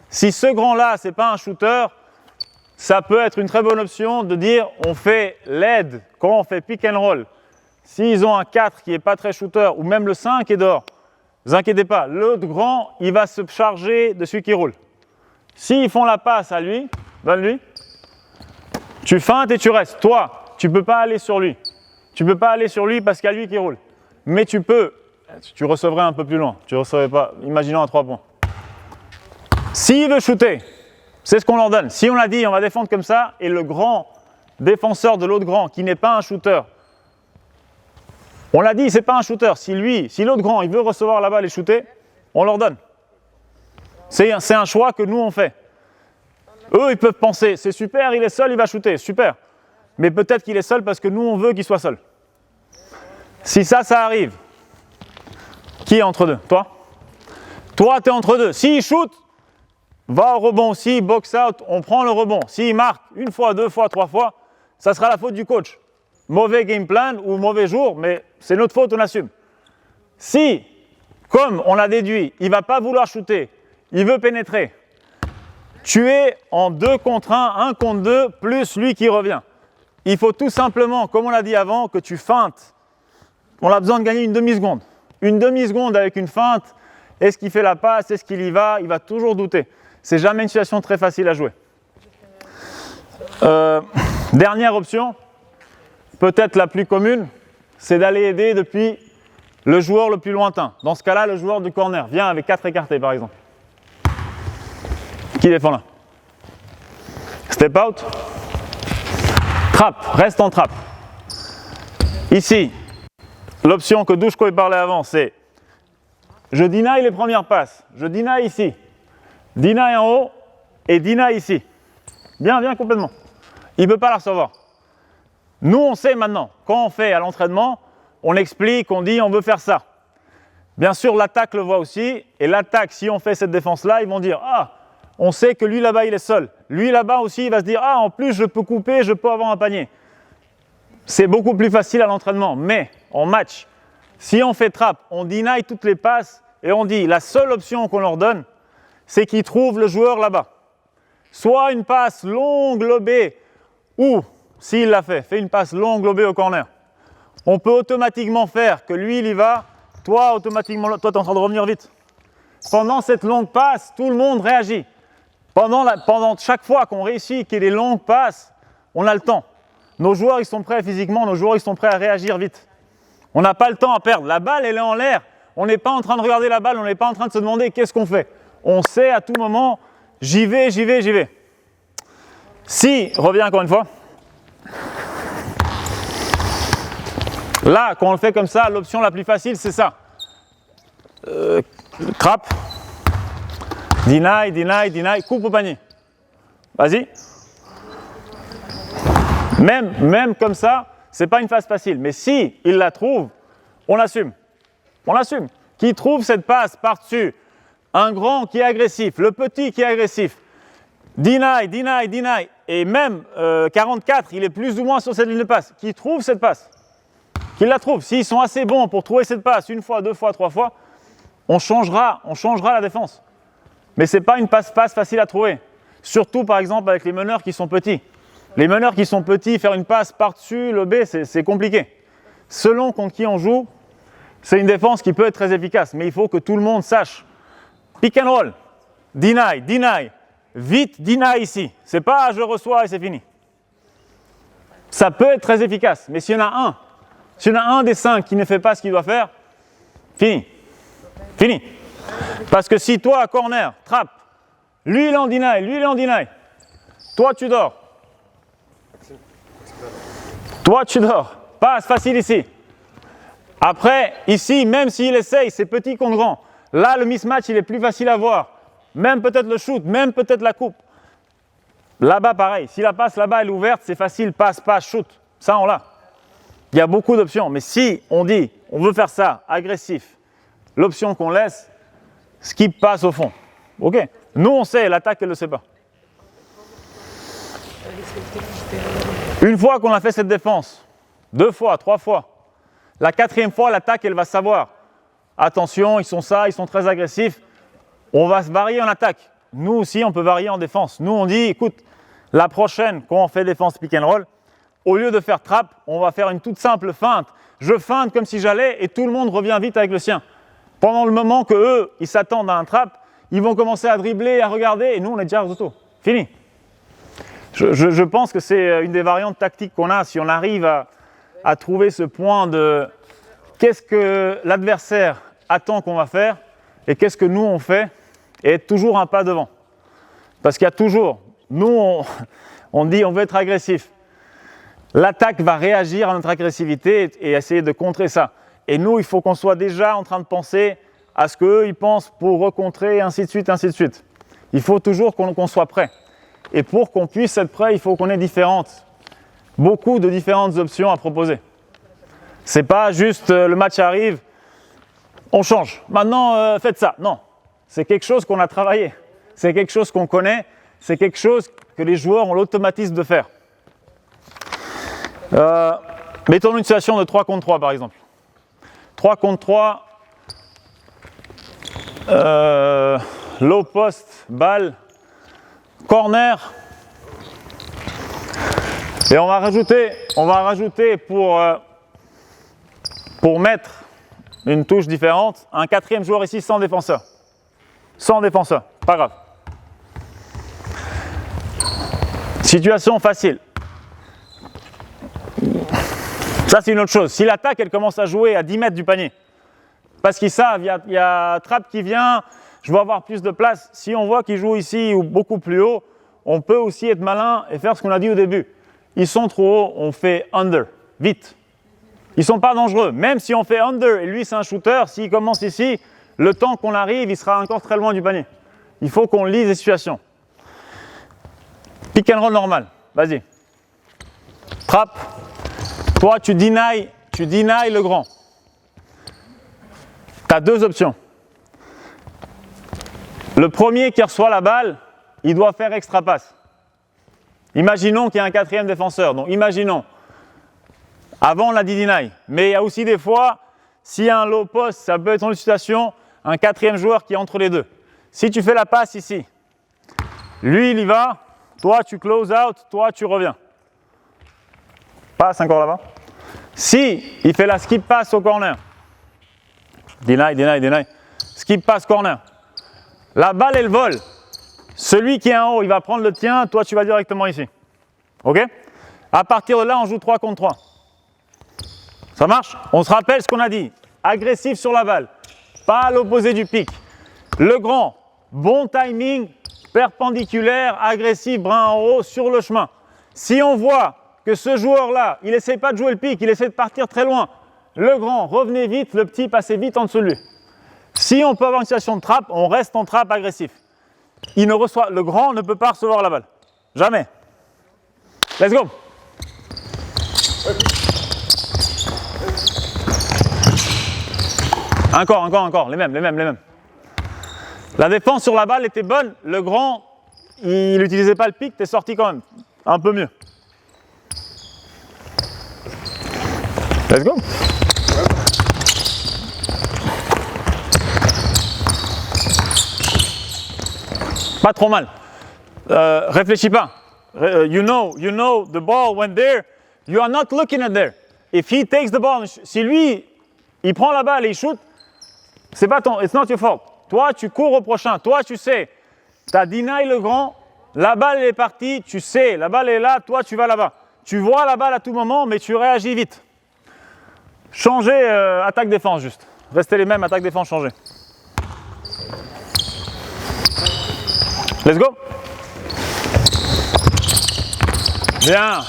Si ce grand-là, ce n'est pas un shooter, ça peut être une très bonne option de dire on fait l'aide quand on fait pick and roll. S'ils ont un 4 qui n'est pas très shooter, ou même le 5 est dehors, ne vous inquiétez pas, l'autre grand, il va se charger de celui qui roule. S'ils font la passe à lui, donne-lui, tu feintes et tu restes. Toi, tu ne peux pas aller sur lui. Tu ne peux pas aller sur lui parce qu'il y a lui qui roule. Mais tu recevrais un peu plus loin. Tu ne recevrais pas, imaginons à 3 points. S'il veut shooter, c'est ce qu'on leur donne. Si on a dit on va défendre comme ça, et le grand défenseur de l'autre grand, qui n'est pas un shooter, on l'a dit, c'est pas un shooter. Si l'autre grand, il veut recevoir la balle et shooter, on leur donne. C'est un choix que nous on fait. Eux, ils peuvent penser, c'est super, il est seul, il va shooter, super. Mais peut-être qu'il est seul parce que nous, on veut qu'il soit seul. Si ça arrive, qui est entre deux? Toi? Toi, tu es entre deux. S'il shoot, va au rebond aussi, box out, on prend le rebond. S'il marque 1 fois, 2 fois, 3 fois, ça sera la faute du coach. Mauvais game plan ou mauvais jour, mais c'est notre faute, on assume. Si, comme on l'a déduit, il ne va pas vouloir shooter, il veut pénétrer, tu es en 2 contre 1, 1 contre 2, plus lui qui revient. Il faut tout simplement, comme on l'a dit avant, que tu feintes. On a besoin de gagner une demi-seconde. Une demi-seconde avec une feinte Est-ce qu'il fait la passe? Est-ce qu'il y va? Il va toujours douter. C'est jamais une situation très facile à jouer. Dernière option, peut-être la plus commune, c'est d'aller aider depuis le joueur le plus lointain. Dans ce cas-là, le joueur du corner vient avec 4 écartés par exemple. Qui défend là? Step out. Trappe, reste en trappe. Ici, l'option que Duško parlait avant, c'est je deny les premières passes. Je deny ici. Deny en haut et deny ici. Bien complètement. Il ne peut pas la recevoir. Nous, on sait maintenant, quand on fait à l'entraînement, on explique, on dit, on veut faire ça. Bien sûr, l'attaque le voit aussi. Et l'attaque, si on fait cette défense-là, ils vont dire, ah, on sait que lui là-bas, il est seul. Lui là-bas aussi, il va se dire, ah, en plus, je peux couper, je peux avoir un panier. C'est beaucoup plus facile à l'entraînement. Mais en match, si on fait trappe, on deny toutes les passes et on dit, la seule option qu'on leur donne, c'est qu'ils trouvent le joueur là-bas. Soit une passe longue, lobée, ou, s'il l'a fait une passe longue, lobée au corner. On peut automatiquement faire que lui, il y va, toi, automatiquement, toi, tu es en train de revenir vite. Pendant cette longue passe, tout le monde réagit. Pendant chaque fois qu'on réussit qu'il y ait des longues passes, on a le temps. Nos joueurs, ils sont prêts physiquement, nos joueurs, ils sont prêts à réagir vite. On n'a pas le temps à perdre. La balle, elle est en l'air. On n'est pas en train de regarder la balle, on n'est pas en train de se demander qu'est-ce qu'on fait. On sait à tout moment, j'y vais. Si, reviens encore une fois. Là, quand on le fait comme ça, l'option la plus facile, c'est ça. Trappe. Deny, coupe au panier. Vas-y. Même comme ça, c'est pas une phase facile. Mais si il la trouve, on l'assume. Qui trouve cette passe par-dessus un grand qui est agressif, le petit qui est agressif. Deny. Et même 44, il est plus ou moins sur cette ligne de passe. Qui trouve cette passe? Qui la trouve? S'ils sont assez bons pour trouver cette passe une fois, 2 fois, 3 fois, on changera la défense. Mais ce n'est pas une passe facile à trouver. Surtout par exemple avec les meneurs qui sont petits. Les meneurs qui sont petits, faire une passe par-dessus le B, c'est compliqué. Selon contre qui on joue, c'est une défense qui peut être très efficace. Mais il faut que tout le monde sache. Pick and roll, deny. Vite, deny ici. C'est pas je reçois et c'est fini. Ça peut être très efficace. Mais s'il y en a un des 5 qui ne fait pas ce qu'il doit faire, fini. Parce que si toi, corner, trappe, lui il est en deny, toi tu dors. Passe facile ici. Après, ici, même s'il essaye, c'est petit contre grand. Là, le mismatch, il est plus facile à voir. Même peut-être le shoot, même peut-être la coupe. Là-bas, pareil. Si la passe là-bas elle est ouverte, c'est facile, passe, shoot. Ça, on l'a. Il y a beaucoup d'options. Mais si on dit, on veut faire ça, agressif, l'option qu'on laisse, skip passe au fond. OK. Nous, on sait, l'attaque, elle ne le sait pas. Une fois qu'on a fait cette défense, 2 fois, 3 fois, la 4e fois, l'attaque, elle va savoir. Attention, ils sont très agressifs. On va se varier en attaque. Nous aussi, on peut varier en défense. Nous, on dit, écoute, la prochaine, quand on fait défense pick and roll, au lieu de faire trappe, on va faire une toute simple feinte. Je feinte comme si j'allais et tout le monde revient vite avec le sien. Pendant le moment que eux, ils s'attendent à un trap, ils vont commencer à dribbler, à regarder et nous, on est déjà auto. Fini. Je pense que c'est une des variantes tactiques qu'on a si on arrive à trouver ce point de qu'est-ce que l'adversaire attend qu'on va faire et qu'est-ce que nous on fait et être toujours un pas devant. Parce qu'il y a toujours, nous on dit on veut être agressif. L'attaque va réagir à notre agressivité et essayer de contrer ça. Et nous, il faut qu'on soit déjà en train de penser à ce qu'eux ils pensent pour recontrer, ainsi de suite. Il faut toujours qu'on soit prêt. Et pour qu'on puisse être prêt, il faut qu'on ait beaucoup de différentes options à proposer. C'est pas juste le match arrive, on change. Maintenant, faites ça. Non, c'est quelque chose qu'on a travaillé. C'est quelque chose qu'on connaît. C'est quelque chose que les joueurs ont l'automatisme de faire. Mettons une situation de 3 contre 3 par exemple. 3 contre 3, low post, balle, corner. Et on va rajouter pour mettre une touche différente. Un quatrième joueur ici sans défenseur. Sans défenseur, pas grave. Situation facile. Ça, c'est une autre chose. Si l'attaque, elle commence à jouer à 10 mètres du panier, parce qu'ils savent, il y a Trapp qui vient, je veux avoir plus de place. Si on voit qu'ils jouent ici ou beaucoup plus haut, on peut aussi être malin et faire ce qu'on a dit au début. Ils sont trop hauts, on fait under, vite. Ils ne sont pas dangereux. Même si on fait under et lui, c'est un shooter, s'il commence ici, le temps qu'on arrive, il sera encore très loin du panier. Il faut qu'on lise les situations. Pick and roll normal. Vas-y. Trapp. Toi, tu deny le grand. Tu as deux options. Le premier qui reçoit la balle, il doit faire extra passe. Imaginons qu'il y a un quatrième défenseur. Donc, imaginons. Avant, on a dit deny. Mais il y a aussi des fois, s'il y a un low post, ça peut être une situation, un quatrième joueur qui est entre les deux. Si tu fais la passe ici, lui, il y va. Toi, tu close out. Toi, tu reviens. Passe encore là-bas. Si il fait la skip pass au corner, deny. Skip pass corner. La balle, elle vole. Celui qui est en haut, il va prendre le tien. Toi, tu vas directement ici. OK? À partir de là, on joue 3 contre 3. Ça marche? On se rappelle ce qu'on a dit. Agressif sur la balle. Pas à l'opposé du pic. Le grand, bon timing, perpendiculaire, agressif, brin en haut, sur le chemin. Si on voit que ce joueur-là, il n'essaie pas de jouer le pic, il essaie de partir très loin, le grand, revenez vite, le petit, passez vite en dessous de lui. Si on peut avoir une situation de trappe, on reste en trappe agressif. Le grand ne peut pas recevoir la balle. Jamais. Let's go. Encore. Les mêmes. La défense sur la balle était bonne. Le grand, il n'utilisait pas le pic, t'es sorti quand même. Un peu mieux. Let's go. Pas trop mal. Réfléchis pas. You know the ball went there. You are not looking at there. If he takes the ball, si lui, il prend la balle et il shoot, c'est pas ton, it's not your fault. Toi, tu cours au prochain. Toi, tu sais, tu as deny le grand, la balle est partie, tu sais, la balle est là, toi, tu vas là-bas. Tu vois la balle à tout moment, mais tu réagis vite. Changer attaque-défense juste. Restez les mêmes, attaque-défense, changer. Let's go. Bien.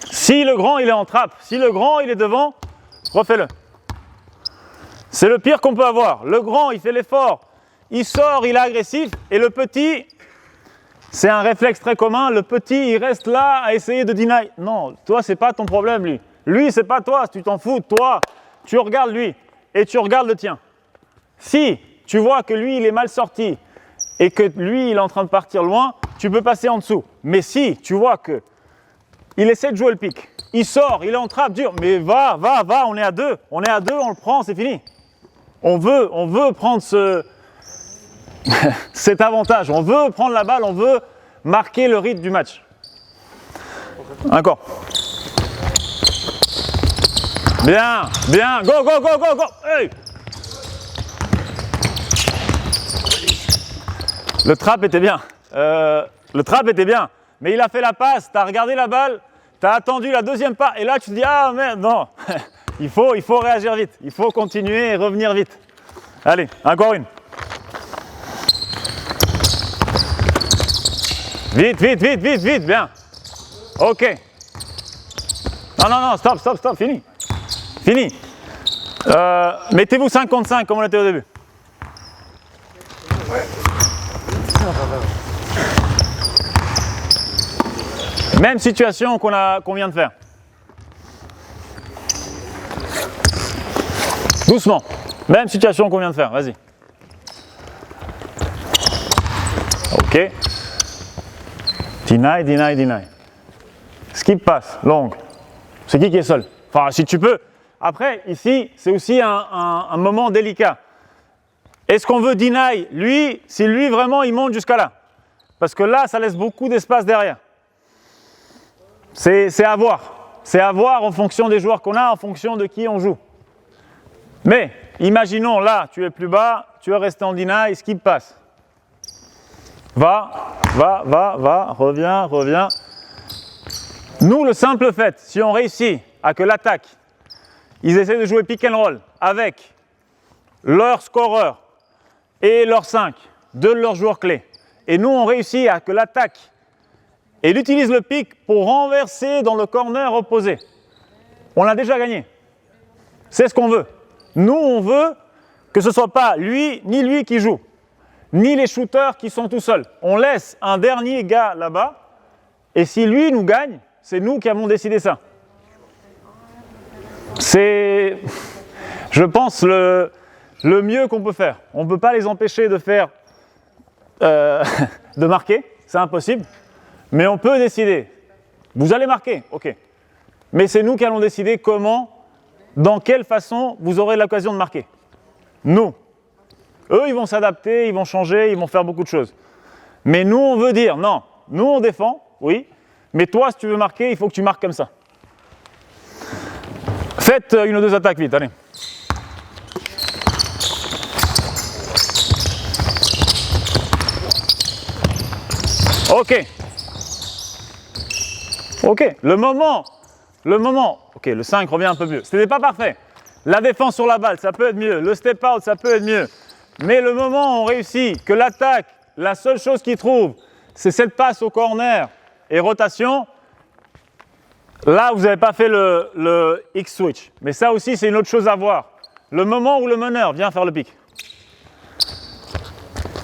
Si le grand, il est en trappe, si le grand, il est devant, refais-le. C'est le pire qu'on peut avoir. Le grand, il fait l'effort, il sort, il est agressif, et le petit, c'est un réflexe très commun, le petit, il reste là à essayer de deny. Non, toi, c'est pas ton problème, lui. Lui, c'est pas toi, tu t'en fous. Toi, tu regardes lui, et tu regardes le tien. Si tu vois que lui, il est mal sorti, et que lui, il est en train de partir loin, tu peux passer en dessous. Mais si tu vois que il essaie de jouer le pic, il sort, il est en trappe dur, mais va, on est à deux, on le prend, c'est fini. On veut prendre cet avantage, on veut prendre la balle, on veut marquer le rythme du match. Encore. Bien, go. Hey. Le trap était bien. Mais il a fait la passe, tu as regardé la balle, tu as attendu la deuxième passe, et là tu te dis, ah merde, non. il faut réagir vite, il faut continuer et revenir vite. Allez, encore une. Vite, bien. Ok. Non, stop, fini. Mettez-vous 5 contre 5 comme on était au début. Même situation qu'on vient de faire. Doucement. Même situation qu'on vient de faire. Vas-y. Ok. Deny. Skip pass, longue. C'est qui est seul? Enfin, si tu peux. Après, ici, c'est aussi un moment délicat. Est-ce qu'on veut deny lui, si lui vraiment il monte jusqu'à là? Parce que là, ça laisse beaucoup d'espace derrière. C'est à voir. C'est à voir en fonction des joueurs qu'on a, en fonction de qui on joue. Mais, imaginons là, tu es plus bas, tu es resté en deny, skip passe. Va, reviens, reviens. Nous, le simple fait, si on réussit à que l'attaque, ils essaient de jouer pick and roll avec leur scoreur et leurs 5, deux de leurs joueurs clés. Et nous, on réussit à que l'attaque, et il utilise le pick pour renverser dans le corner opposé. On a déjà gagné. C'est ce qu'on veut. Nous, on veut que ce ne soit pas lui ni lui qui joue, ni les shooters qui sont tout seuls. On laisse un dernier gars là-bas, et si lui nous gagne, c'est nous qui avons décidé ça. C'est, je pense, le mieux qu'on peut faire. On ne peut pas les empêcher de faire, de marquer, c'est impossible. Mais on peut décider. Vous allez marquer, ok. Mais c'est nous qui allons décider comment, dans quelle façon vous aurez l'occasion de marquer. Nous. Eux, ils vont s'adapter, ils vont changer, ils vont faire beaucoup de choses. Mais nous, on veut dire, non, nous, on défend, oui, mais toi, si tu veux marquer, il faut que tu marques comme ça. Faites une ou deux attaques vite, allez. Ok. Ok, le moment, ok, le 5 revient un peu mieux. Ce n'était pas parfait. La défense sur la balle, ça peut être mieux. Le step out, ça peut être mieux. Mais le moment où on réussit, que l'attaque, la seule chose qu'il trouve, c'est cette passe au corner et rotation, là, vous n'avez pas fait le X-switch. Mais ça aussi, c'est une autre chose à voir. Le moment où le meneur vient faire le pick.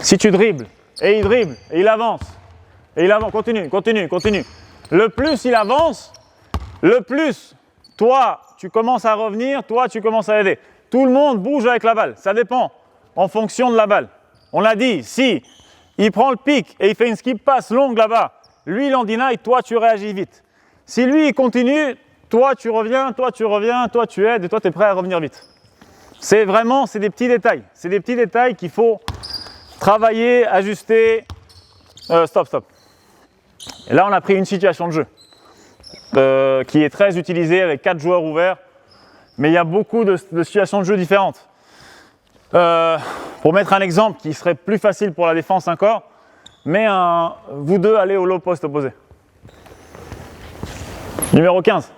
Si tu dribbles, et il dribble, et il avance, continue. Le plus il avance, le plus toi, tu commences à revenir, toi, tu commences à aider. Tout le monde bouge avec la balle, ça dépend en fonction de la balle. On l'a dit, si il prend le pick et il fait une skip pass longue là-bas, lui il en deny, toi tu réagis vite. Si lui il continue, toi tu reviens, toi tu aides et toi tu es prêt à revenir vite. C'est des petits détails. C'est des petits détails qu'il faut travailler, ajuster. Stop. Et là, on a pris une situation de jeu qui est très utilisée avec 4 joueurs ouverts, mais il y a beaucoup de situations de jeu différentes. Pour mettre un exemple qui serait plus facile pour la défense encore, mais vous deux allez au low post opposé. Numéro 15.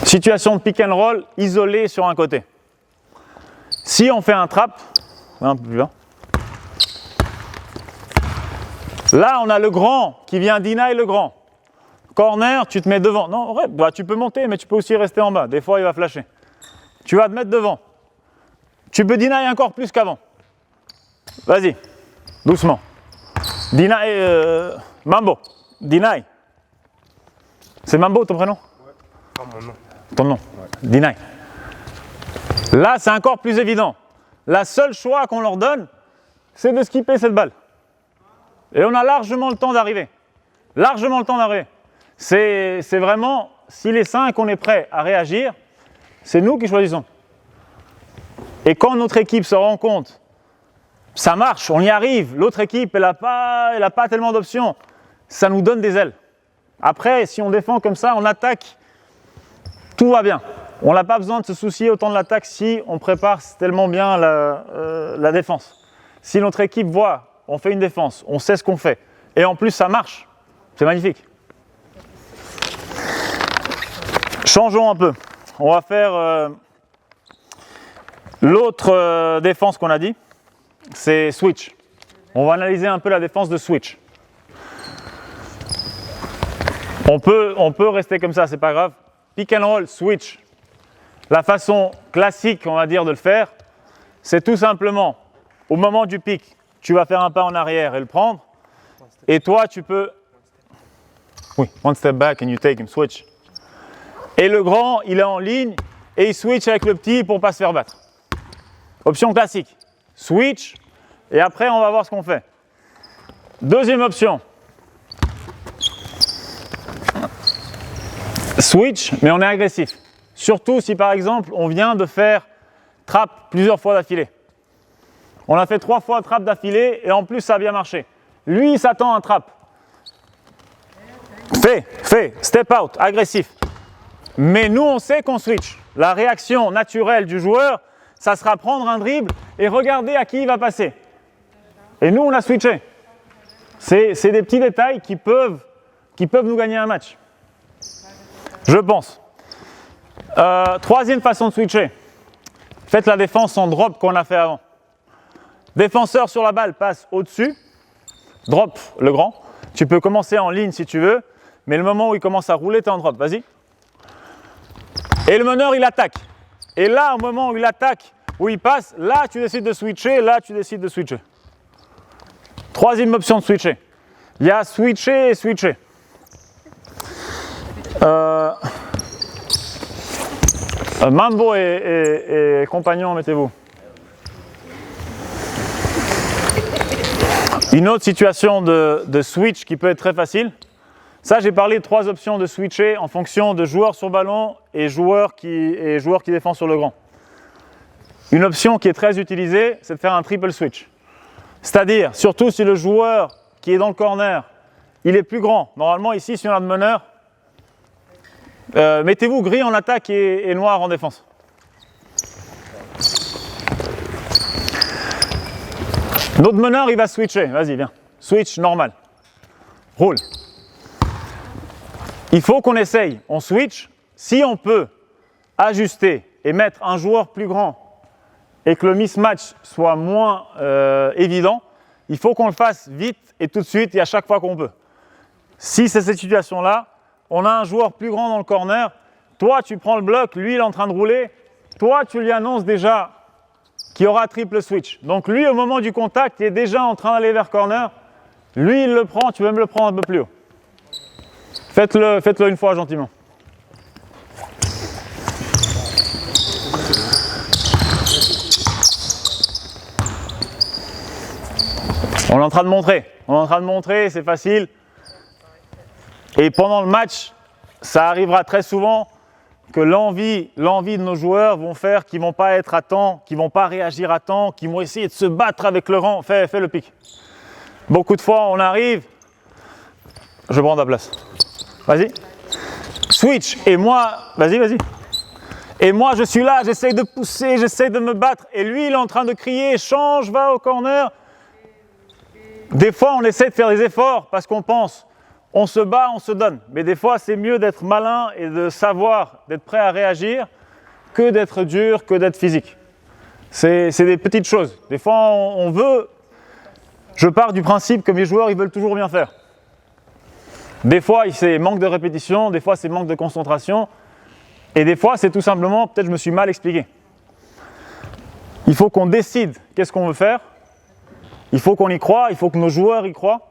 Situation de pick and roll isolée sur un côté. Si on fait un trap, un peu plus loin. Là, on a le grand qui vient deny le grand. Corner, tu te mets devant. Non, ouais, bah, tu peux monter, mais tu peux aussi rester en bas. Des fois, il va flasher. Tu vas te mettre devant. Tu peux deny encore plus qu'avant. Vas-y, doucement. Deny, Mambo, deny. C'est Mambo ton prénom? Ouais, mon nom. Ton nom, ouais. Deny. Là, c'est encore plus évident. La seule choix qu'on leur donne, c'est de skipper cette balle. Et on a largement le temps d'arriver. C'est vraiment, si les 5, on est prêt à réagir, c'est nous qui choisissons. Et quand notre équipe se rend compte, ça marche, on y arrive, l'autre équipe, elle n'a pas tellement d'options, ça nous donne des ailes. Après, si on défend comme ça, on attaque, tout va bien. On n'a pas besoin de se soucier autant de l'attaque si on prépare tellement bien la défense. Si notre équipe voit, on fait une défense, on sait ce qu'on fait, et en plus ça marche, c'est magnifique. Changeons un peu. On va faire l'autre défense qu'on a dit, c'est switch. On va analyser un peu la défense de switch. On peut rester comme ça, c'est pas grave. Pick and roll, switch. La façon classique, on va dire, de le faire, c'est tout simplement, au moment du pick, tu vas faire un pas en arrière et le prendre. Et toi, tu peux... Oui, one step back and you take him, switch. Et le grand, il est en ligne et il switch avec le petit pour ne pas se faire battre. Option classique. Switch. Et après, on va voir ce qu'on fait. Deuxième option. Switch, mais on est agressif. Surtout si, par exemple, on vient de faire trap plusieurs fois d'affilée. On a fait 3 fois trap d'affilée et en plus, ça a bien marché. Lui, il s'attend à un trap. Fais, step out, agressif. Mais nous, on sait qu'on switch. la réaction naturelle du joueur, ça sera prendre un dribble et regarder à qui il va passer. Et nous, on a switché. C'est des petits détails qui peuvent nous gagner un match. Je pense. Troisième façon de switcher. Faites la défense en drop qu'on a fait avant. Défenseur sur la balle passe au-dessus. Drop le grand. Tu peux commencer en ligne si tu veux, mais le moment où il commence à rouler, tu es en drop. Vas-y. Et le meneur, il attaque. Et là, au moment où il attaque, où il passe, là, tu décides de switcher, là, tu décides de switcher. Troisième option de switcher. Il y a switcher et switcher. Mambo et compagnons, mettez-vous. Une autre situation de switch qui peut être très facile. Ça, j'ai parlé de 3 options de switcher en fonction de joueur sur ballon et joueur qui défend sur le grand. Une option qui est très utilisée, c'est de faire un triple switch. C'est-à-dire, surtout si le joueur qui est dans le corner, il est plus grand. Normalement, ici, si on a de meneur, mettez-vous gris en attaque et noir en défense. Notre meneur, il va switcher. Vas-y, viens. Switch normal. Roule. Il faut qu'on essaye. On switch. Si on peut ajuster et mettre un joueur plus grand et que le mismatch soit moins évident, il faut qu'on le fasse vite et tout de suite et à chaque fois qu'on peut. Si c'est cette situation-là, on a un joueur plus grand dans le corner, toi tu prends le bloc, lui il est en train de rouler, toi tu lui annonces déjà qu'il y aura triple switch. Donc lui au moment du contact, il est déjà en train d'aller vers corner, lui il le prend, tu peux même le prendre un peu plus haut. Faites-le une fois gentiment. On est en train de montrer, c'est facile. Et pendant le match, ça arrivera très souvent que l'envie de nos joueurs vont faire qu'ils ne vont pas être à temps, qu'ils ne vont pas réagir à temps, qu'ils vont essayer de se battre avec le rang. Fais le pic. Beaucoup de fois, on arrive. Je prends ta place. Vas-y. Switch. Et moi, vas-y. Et moi, je suis là, j'essaye de pousser, j'essaye de me battre. Et lui, il est en train de crier, change, va au corner. Des fois, on essaie de faire des efforts parce qu'on pense, on se bat, on se donne. Mais des fois, c'est mieux d'être malin et de savoir, d'être prêt à réagir que d'être dur, que d'être physique. C'est des petites choses. Des fois, on veut... Je pars du principe que mes joueurs, ils veulent toujours bien faire. Des fois, c'est manque de répétition, des fois, c'est manque de concentration. Et des fois, c'est tout simplement, peut-être je me suis mal expliqué. Il faut qu'on décide qu'est-ce qu'on veut faire. Il faut qu'on y croie, il faut que nos joueurs y croient.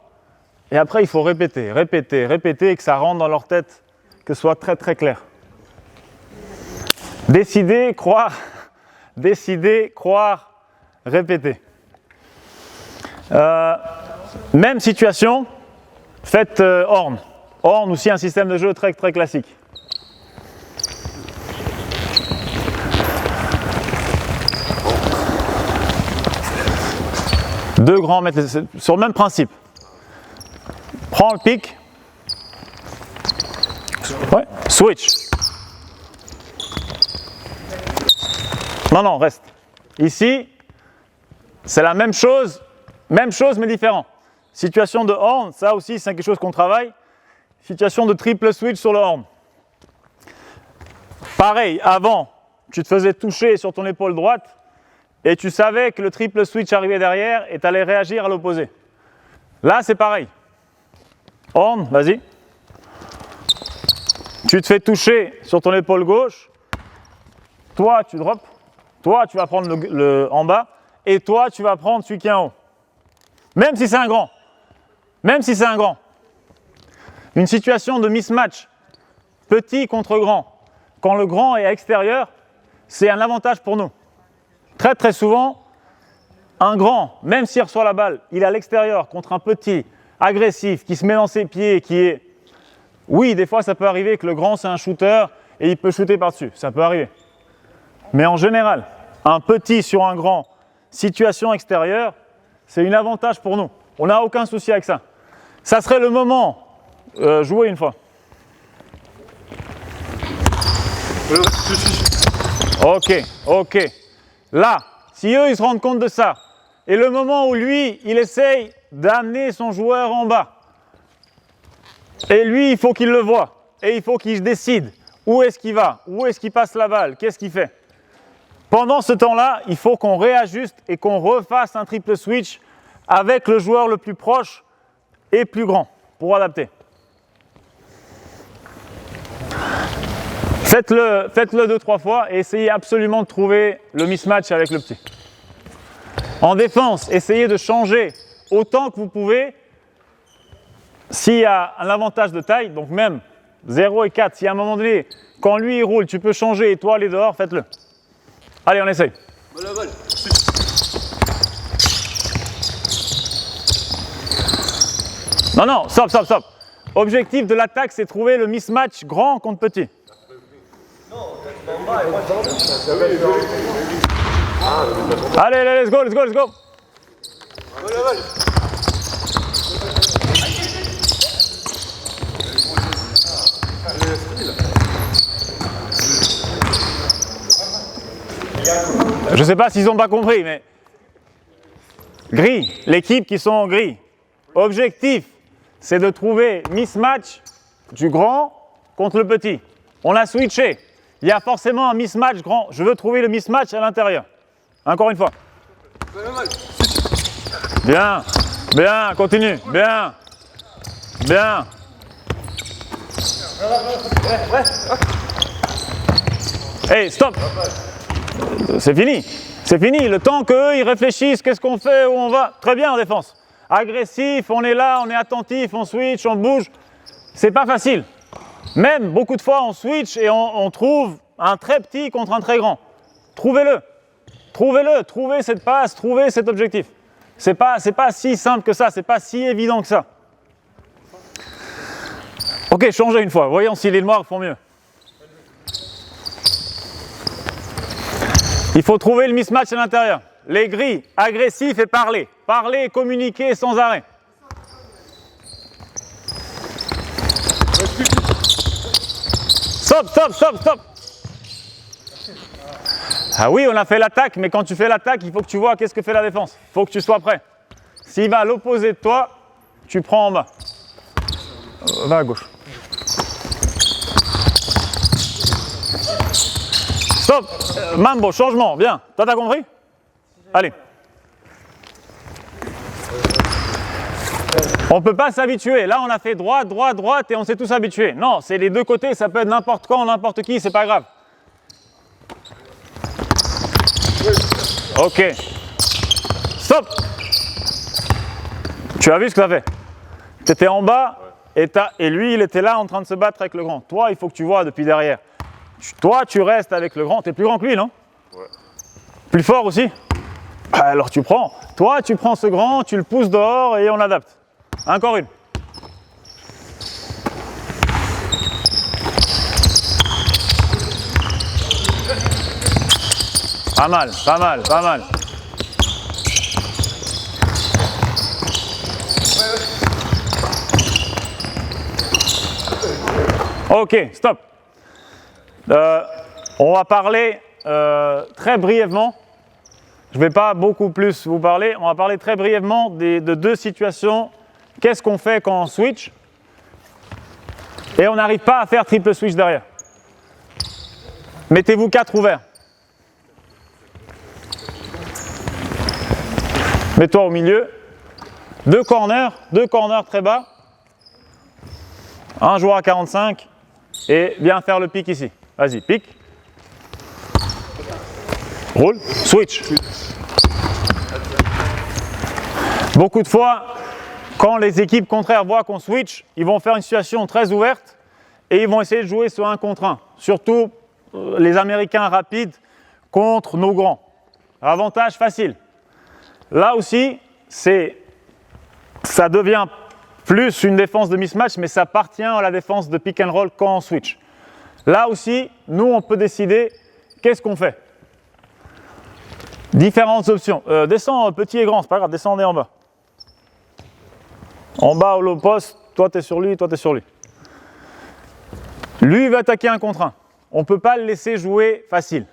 Et après, il faut répéter, et que ça rentre dans leur tête, que ce soit très très clair. Décider, croire, répéter. Même situation, faites Horn. Horn aussi un système de jeu très très classique. Deux grands mètres sur le même principe. Prends le pic. Ouais. Switch. Non, reste. Ici, c'est la même chose mais différent. Situation de horn, ça aussi c'est quelque chose qu'on travaille. Situation de triple switch sur le horn. Pareil, avant, tu te faisais toucher sur ton épaule droite et tu savais que le triple switch arrivait derrière et tu allais réagir à l'opposé. Là, c'est pareil. Horn, vas-y. Tu te fais toucher sur ton épaule gauche. Toi, tu drops. Toi, tu vas prendre le en bas. Et toi, tu vas prendre celui qui est en haut. Même si c'est un grand. Une situation de mismatch. Petit contre grand. Quand le grand est à l'extérieur, c'est un avantage pour nous. Très très souvent, un grand, même s'il reçoit la balle, il est à l'extérieur contre un petit, agressif, qui se met dans ses pieds, qui est... Oui, des fois ça peut arriver que le grand c'est un shooter et il peut shooter par-dessus, ça peut arriver. Mais en général, un petit sur un grand, situation extérieure, c'est un avantage pour nous. On n'a aucun souci avec ça. Ça serait le moment, jouer une fois. Ok. Là, si eux, ils se rendent compte de ça, et le moment où lui, il essaye d'amener son joueur en bas, et lui, il faut qu'il le voie, et il faut qu'il décide où est-ce qu'il va, où est-ce qu'il passe la balle, qu'est-ce qu'il fait. Pendant ce temps-là, il faut qu'on réajuste et qu'on refasse un triple switch avec le joueur le plus proche et plus grand pour adapter. Faites-le 2-3 fois et essayez absolument de trouver le mismatch avec le petit. En défense, essayez de changer autant que vous pouvez. S'il y a un avantage de taille, donc même 0 et 4, si à un moment donné, quand lui il roule, tu peux changer et toi aller dehors, faites-le. Allez, on essaye. Non, stop. Objectif de l'attaque, c'est trouver le mismatch grand contre petit. Allez, let's go. Je ne sais pas s'ils n'ont pas compris, mais gris, l'équipe qui sont en gris. Objectif, c'est de trouver mismatch du grand contre le petit. On a switché. Il y a forcément un mismatch grand. Je veux trouver le mismatch à l'intérieur. Encore une fois. Bien, continue. Bien. Hey, stop. C'est fini. Le temps qu'eux, ils réfléchissent, qu'est-ce qu'on fait, où on va. Très bien en défense. Agressif, on est là, on est attentif, on switch, on bouge. C'est pas facile. Même, beaucoup de fois, on switch et on trouve un très petit contre un très grand. Trouvez-le. Trouvez cette passe, trouvez cet objectif. C'est pas si simple que ça, c'est pas si évident que ça. Ok, changez une fois. Voyons si les noirs font mieux. Il faut trouver le mismatch à l'intérieur. Les gris, agressifs et parler. Parler et communiquer sans arrêt. Stop. Ah oui, on a fait l'attaque, mais quand tu fais l'attaque, il faut que tu vois qu'est-ce que fait la défense. Il faut que tu sois prêt. S'il va à l'opposé de toi, tu prends en bas. Va à gauche. Stop. Mambo, changement, bien. Toi, t'as compris? Allez. On ne peut pas s'habituer. Là, on a fait droite et on s'est tous habitués. Non, c'est les deux côtés, ça peut être n'importe quand, n'importe qui, c'est pas grave. Ok. Stop. Tu as vu ce que ça fait? Tu étais en bas et lui, il était là en train de se battre avec le grand. Toi, il faut que tu vois depuis derrière. Toi, tu restes avec le grand. Tu es plus grand que lui, non? Ouais. Plus fort aussi? Alors tu prends. Toi, tu prends ce grand, tu le pousses dehors et on adapte. Encore une. Pas mal. Ok, stop. On va parler très brièvement. Je ne vais pas beaucoup plus vous parler. On va parler très brièvement de deux situations. Qu'est-ce qu'on fait quand on switch et on n'arrive pas à faire triple switch derrière? Mettez-vous 4 ouverts. Mets-toi au milieu. Deux corners très bas. Un joueur à 45 et viens faire le pic ici. Vas-y, pic. Roule, switch. Beaucoup de fois, quand les équipes contraires voient qu'on switch, ils vont faire une situation très ouverte et ils vont essayer de jouer sur 1 contre 1. Surtout les Américains rapides contre nos grands. Avantage facile. Là aussi, ça devient plus une défense de mismatch, mais ça appartient à la défense de pick and roll quand on switch. Là aussi, nous, on peut décider qu'est-ce qu'on fait. Différentes options. Descends petit et grand, c'est pas grave, descendez en bas. En bas, au low post, toi tu es sur lui, toi tu es sur lui. Lui, il va attaquer 1 contre 1. On ne peut pas le laisser jouer facile.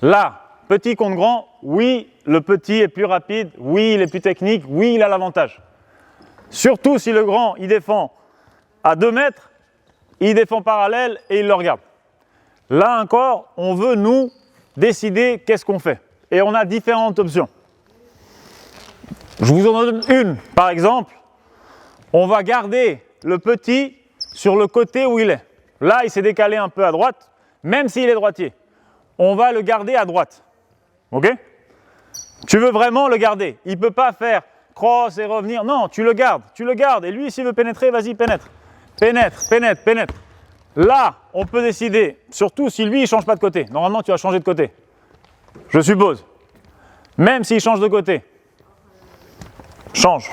Là, petit contre grand, oui, le petit est plus rapide, oui, il est plus technique, oui, il a l'avantage. Surtout si le grand, il défend à 2 mètres, il défend parallèle et il le regarde. Là encore, on veut, nous, décider qu'est-ce qu'on fait. Et on a différentes options. Je vous en donne une. Par exemple, on va garder le petit sur le côté où il est. Là, il s'est décalé un peu à droite, même s'il est droitier. On va le garder à droite. Ok? Tu veux vraiment le garder. Il ne peut pas faire cross et revenir. Non, tu le gardes. Et lui, s'il veut pénétrer, vas-y, pénètre. Pénètre. Là, on peut décider, surtout si lui, il ne change pas de côté. Normalement, tu vas changer de côté. Je suppose. Même s'il change de côté. Change.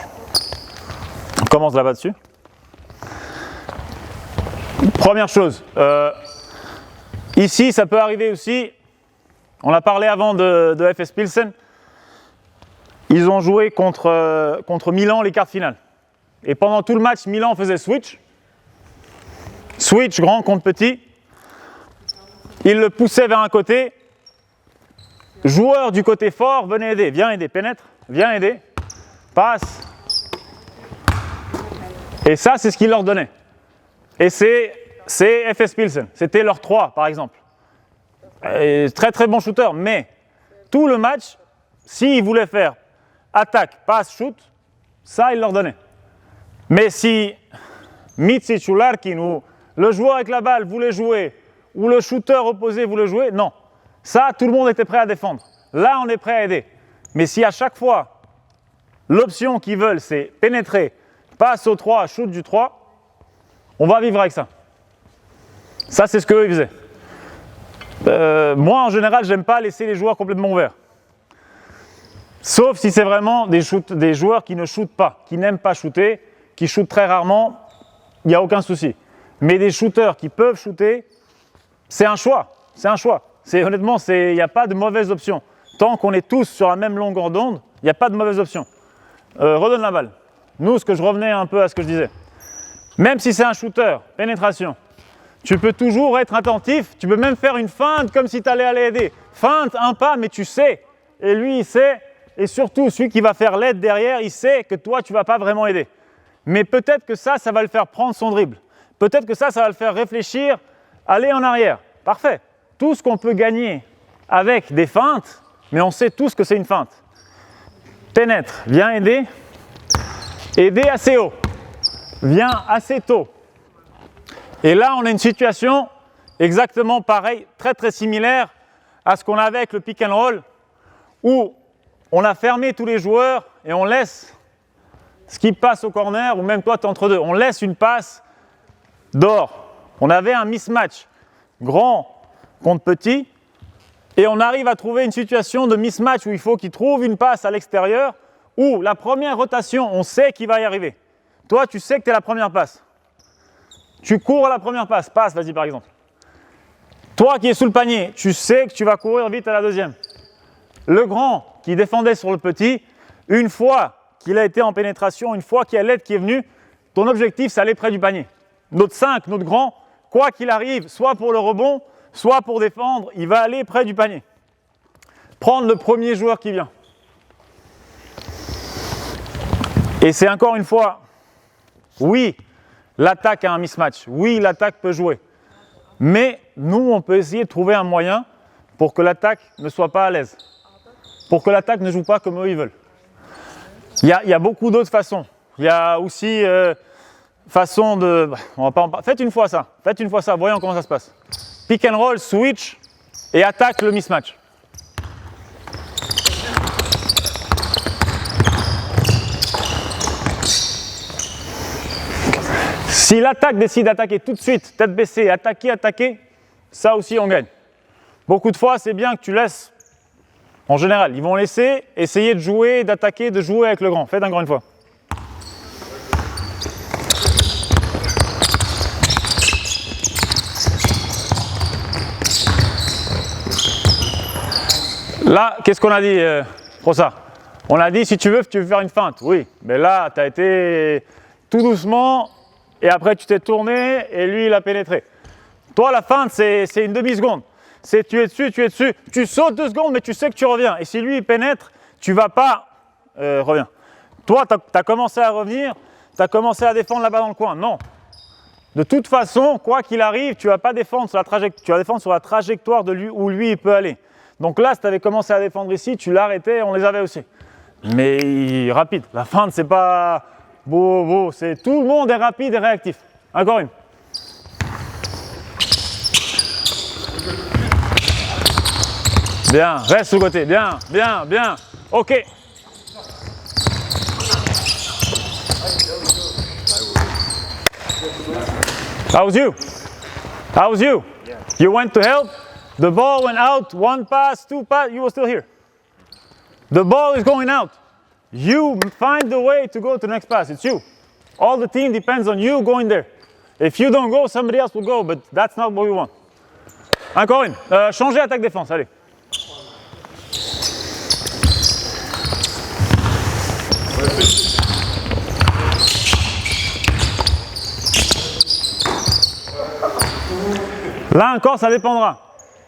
On commence là-bas dessus. Première chose. Ici, ça peut arriver aussi. On a parlé avant de FS Pilsen. Ils ont joué contre Milan les quarts de finale. Et pendant tout le match, Milan faisait switch. Switch grand contre petit. Il le poussait vers un côté. Joueur du côté fort, venez aider. Viens aider, pénètre. Viens aider. Passe. Et ça, c'est ce qu'il leur donnait. Et c'est FS Pilsen. C'était leur 3, par exemple. Et très très bon shooter. Mais tout le match, s'ils voulaient faire attaque, passe, shoot, ça, il leur donnait. Mais si Micic ou Larkin ou le joueur avec la balle voulait jouer ou le shooter opposé voulait jouer, non. Ça, tout le monde était prêt à défendre. Là, on est prêt à aider. Mais si à chaque fois, l'option qu'ils veulent, c'est pénétrer, passe au 3, shoot du 3, on va vivre avec ça. Ça, c'est ce qu'eux, ils faisaient. Moi, en général, j'aime pas laisser les joueurs complètement ouverts. Sauf si c'est vraiment des joueurs qui ne shootent pas, qui n'aiment pas shooter, qui shootent très rarement, il n'y a aucun souci. Mais des shooters qui peuvent shooter, c'est un choix. Honnêtement, il n'y a pas de mauvaise option. Tant qu'on est tous sur la même longueur d'onde, il n'y a pas de mauvaise option. Redonne la balle. Nous, je revenais un peu à ce que je disais. Même si c'est un shooter, pénétration, tu peux toujours être attentif. Tu peux même faire une feinte comme si tu allais aller aider. Feinte, un pas, mais tu sais. Et lui, il sait. Et surtout, celui qui va faire l'aide derrière, il sait que toi, tu ne vas pas vraiment aider. Mais peut-être que ça va le faire prendre son dribble. Peut-être que ça va le faire réfléchir, aller en arrière. Parfait. Tout ce qu'on peut gagner avec des feintes, mais on sait tous que c'est une feinte. Pénètre, viens aider. Aider assez haut. Viens assez tôt. Et là, on a une situation exactement pareille, très très similaire à ce qu'on avait avec le pick and roll, où on a fermé tous les joueurs et on laisse ce qui passe au corner, ou même toi, tu es entre deux. On laisse une passe d'or. On avait un mismatch grand contre petit, et on arrive à trouver une situation de mismatch où il faut qu'il trouve une passe à l'extérieur, où la première rotation, on sait qu'il va y arriver. Toi, tu sais que tu es la première passe. Tu cours à la première passe. Passe, vas-y par exemple. Toi qui es sous le panier, tu sais que tu vas courir vite à la deuxième. Le grand qui défendait sur le petit, une fois qu'il a été en pénétration, une fois qu'il y a l'aide qui est venue, ton objectif, c'est aller près du panier. Notre 5, notre grand, quoi qu'il arrive, soit pour le rebond, soit pour défendre, il va aller près du panier. Prendre le premier joueur qui vient. Et c'est encore une fois, oui, l'attaque a un mismatch. Oui, l'attaque peut jouer. Mais nous, on peut essayer de trouver un moyen pour que l'attaque ne soit pas à l'aise. Pour que l'attaque ne joue pas comme eux ils veulent. Il y a beaucoup d'autres façons. Il y a aussi façon de... On va pas en parler. Faites une fois ça, voyons comment ça se passe. Pick and roll, switch et attaque le mismatch. Si l'attaque décide d'attaquer tout de suite, tête baissée, attaquer, ça aussi on gagne. Beaucoup de fois, c'est bien que tu laisses, en général, ils vont laisser, essayer de jouer, d'attaquer, de jouer avec le grand. Faites encore une fois. Là, qu'est-ce qu'on a dit, Rosa? On a dit, si tu veux faire une feinte. Oui, mais là, tu as été tout doucement, et après tu t'es tourné, et lui, il a pénétré. Toi, la feinte, c'est une demi-seconde. c'est tu es dessus, tu sautes 2 secondes, mais tu sais que tu reviens. Et si lui, il pénètre, tu vas pas, reviens. Toi, tu as commencé à revenir, tu as commencé à défendre là-bas dans le coin. Non. De toute façon, quoi qu'il arrive, tu vas pas défendre sur la trajectoire, tu vas défendre sur la trajectoire de lui, où lui, il peut aller. Donc là, si tu avais commencé à défendre ici, tu l'arrêtais, on les avait aussi. Mais rapide. La feinte, c'est pas beau, c'est tout le monde est rapide et réactif. Encore une. Bien, reste sur le côté. Bien. OK. How's you? Yeah. You went to help. The ball went out. 1 pass, 2 pass. You were still here. The ball is going out. You find the way to go to the next pass. It's you. All the team depends on you going there. If you don't go, somebody else will go, but that's not what we want. Encore une. Changer attaque-défense. Allez. Là encore, ça dépendra.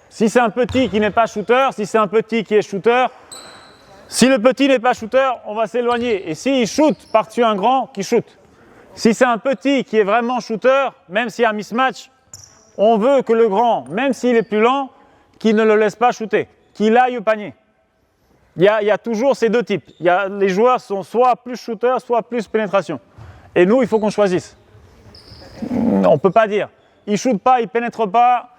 Si c'est un petit qui n'est pas shooter, si c'est un petit qui est shooter, si le petit n'est pas shooter, on va s'éloigner. Et s'il shoot par-dessus un grand qui shoot. Si c'est un petit qui est vraiment shooter, même s'il y a un mismatch, on veut que le grand, même s'il est plus lent, qu'il ne le laisse pas shooter, qu'il aille au panier. Il y a toujours ces deux types. Les joueurs sont soit plus shooter, soit plus pénétration. Et nous, il faut qu'on choisisse. On ne peut pas dire. Il ne shoot pas, il ne pénètre pas,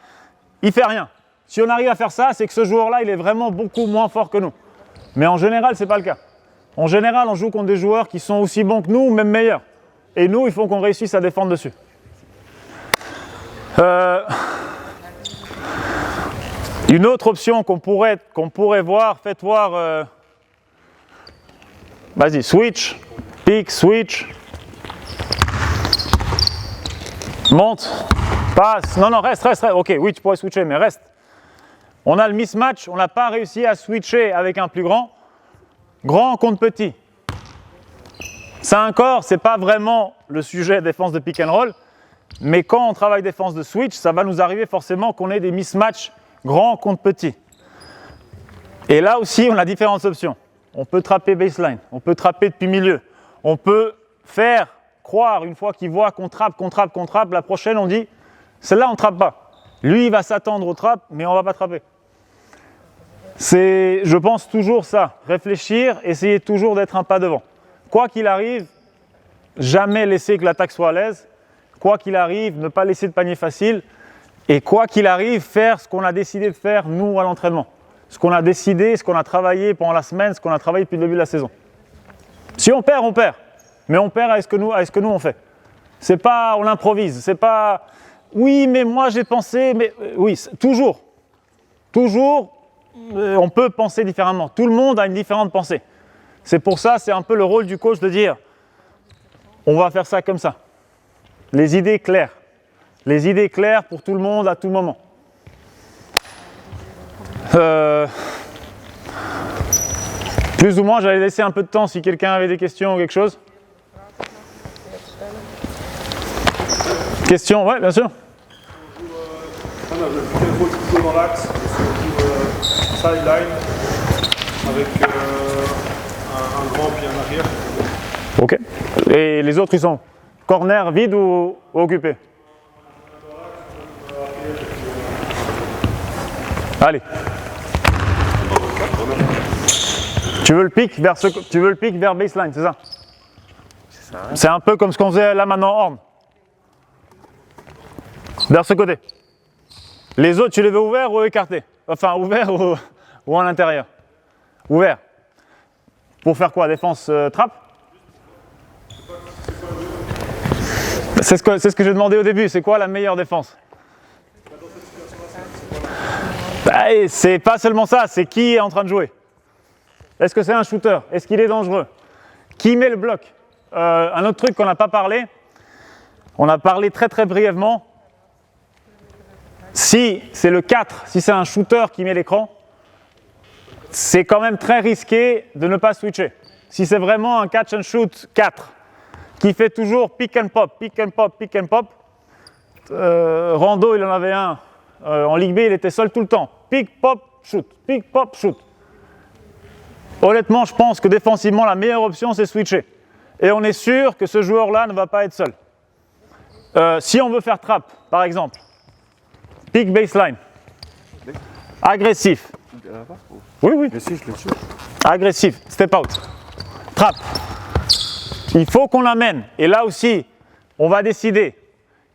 il ne fait rien. Si on arrive à faire ça, c'est que ce joueur-là, il est vraiment beaucoup moins fort que nous. Mais en général, ce n'est pas le cas. En général, on joue contre des joueurs qui sont aussi bons que nous, même meilleurs. Et nous, il faut qu'on réussisse à défendre dessus. Une autre option qu'on pourrait voir, faites voir. Vas-y, switch, pick, switch. Monte, passe. Non, reste. Ok, oui, tu pourrais switcher, mais reste. On a le mismatch, on n'a pas réussi à switcher avec un plus grand. Grand contre petit. Ça encore, ce n'est pas vraiment le sujet défense de pick and roll, mais quand on travaille défense de switch, ça va nous arriver forcément qu'on ait des mismatchs grand contre petit. Et là aussi, on a différentes options. On peut trapper baseline, on peut trapper depuis milieu, on peut faire croire, une fois qu'il voit qu'on trappe, la prochaine on dit, celle-là on ne trappe pas. Lui il va s'attendre au trap, mais on ne va pas trapper. C'est, je pense, toujours ça, réfléchir, essayer toujours d'être un pas devant. Quoi qu'il arrive, jamais laisser que l'attaque soit à l'aise, quoi qu'il arrive, ne pas laisser de panier facile, et quoi qu'il arrive, faire ce qu'on a décidé de faire, nous, à l'entraînement. Ce qu'on a décidé, ce qu'on a travaillé pendant la semaine, ce qu'on a travaillé depuis le début de la saison. Si on perd, on perd. Mais on perd avec ce que nous on fait. C'est pas, on improvise, c'est pas, oui, mais moi j'ai pensé, mais oui, toujours, on peut penser différemment. Tout le monde a une différente pensée. C'est pour ça, c'est un peu le rôle du coach de dire, on va faire ça comme ça. Les idées claires pour tout le monde à tout moment. Plus ou moins, j'allais laisser un peu de temps si quelqu'un avait des questions ou quelque chose. Question, ouais, bien sûr. Quel rôle tu joues dans l'axe, surtout sideline, avec un grand pied en arrière. Ok. Et les autres, ils sont corner, vide ou occupés? Allez. Tu veux le pic vers baseline, c'est ça? C'est un peu comme ce qu'on faisait là maintenant horn. Vers ce côté. Les autres, tu les veux ouverts ou écartés? Enfin, ouverts ou en intérieur? Ouvert. Pour faire quoi? Défense trappe? C'est ce que j'ai demandé au début. C'est quoi la meilleure défense? Bah, c'est pas seulement ça, c'est qui est en train de jouer. Est-ce que c'est un shooter? Est-ce qu'il est dangereux? Qui met le bloc? Un autre truc qu'on n'a pas parlé, on a parlé très très brièvement. Si c'est le 4, si c'est un shooter qui met l'écran, c'est quand même très risqué de ne pas switcher. Si c'est vraiment un catch and shoot 4, qui fait toujours pick and pop, Rando il en avait un en Ligue B, il était seul tout le temps. Pick, pop, shoot. Pick, pop, shoot. Honnêtement, je pense que défensivement, la meilleure option, c'est switcher. Et on est sûr que ce joueur-là ne va pas être seul. Si on veut faire trap, par exemple, pick baseline, agressif. Oui, oui. Agressif, step out, trap. Il faut qu'on l'amène. Et là aussi, on va décider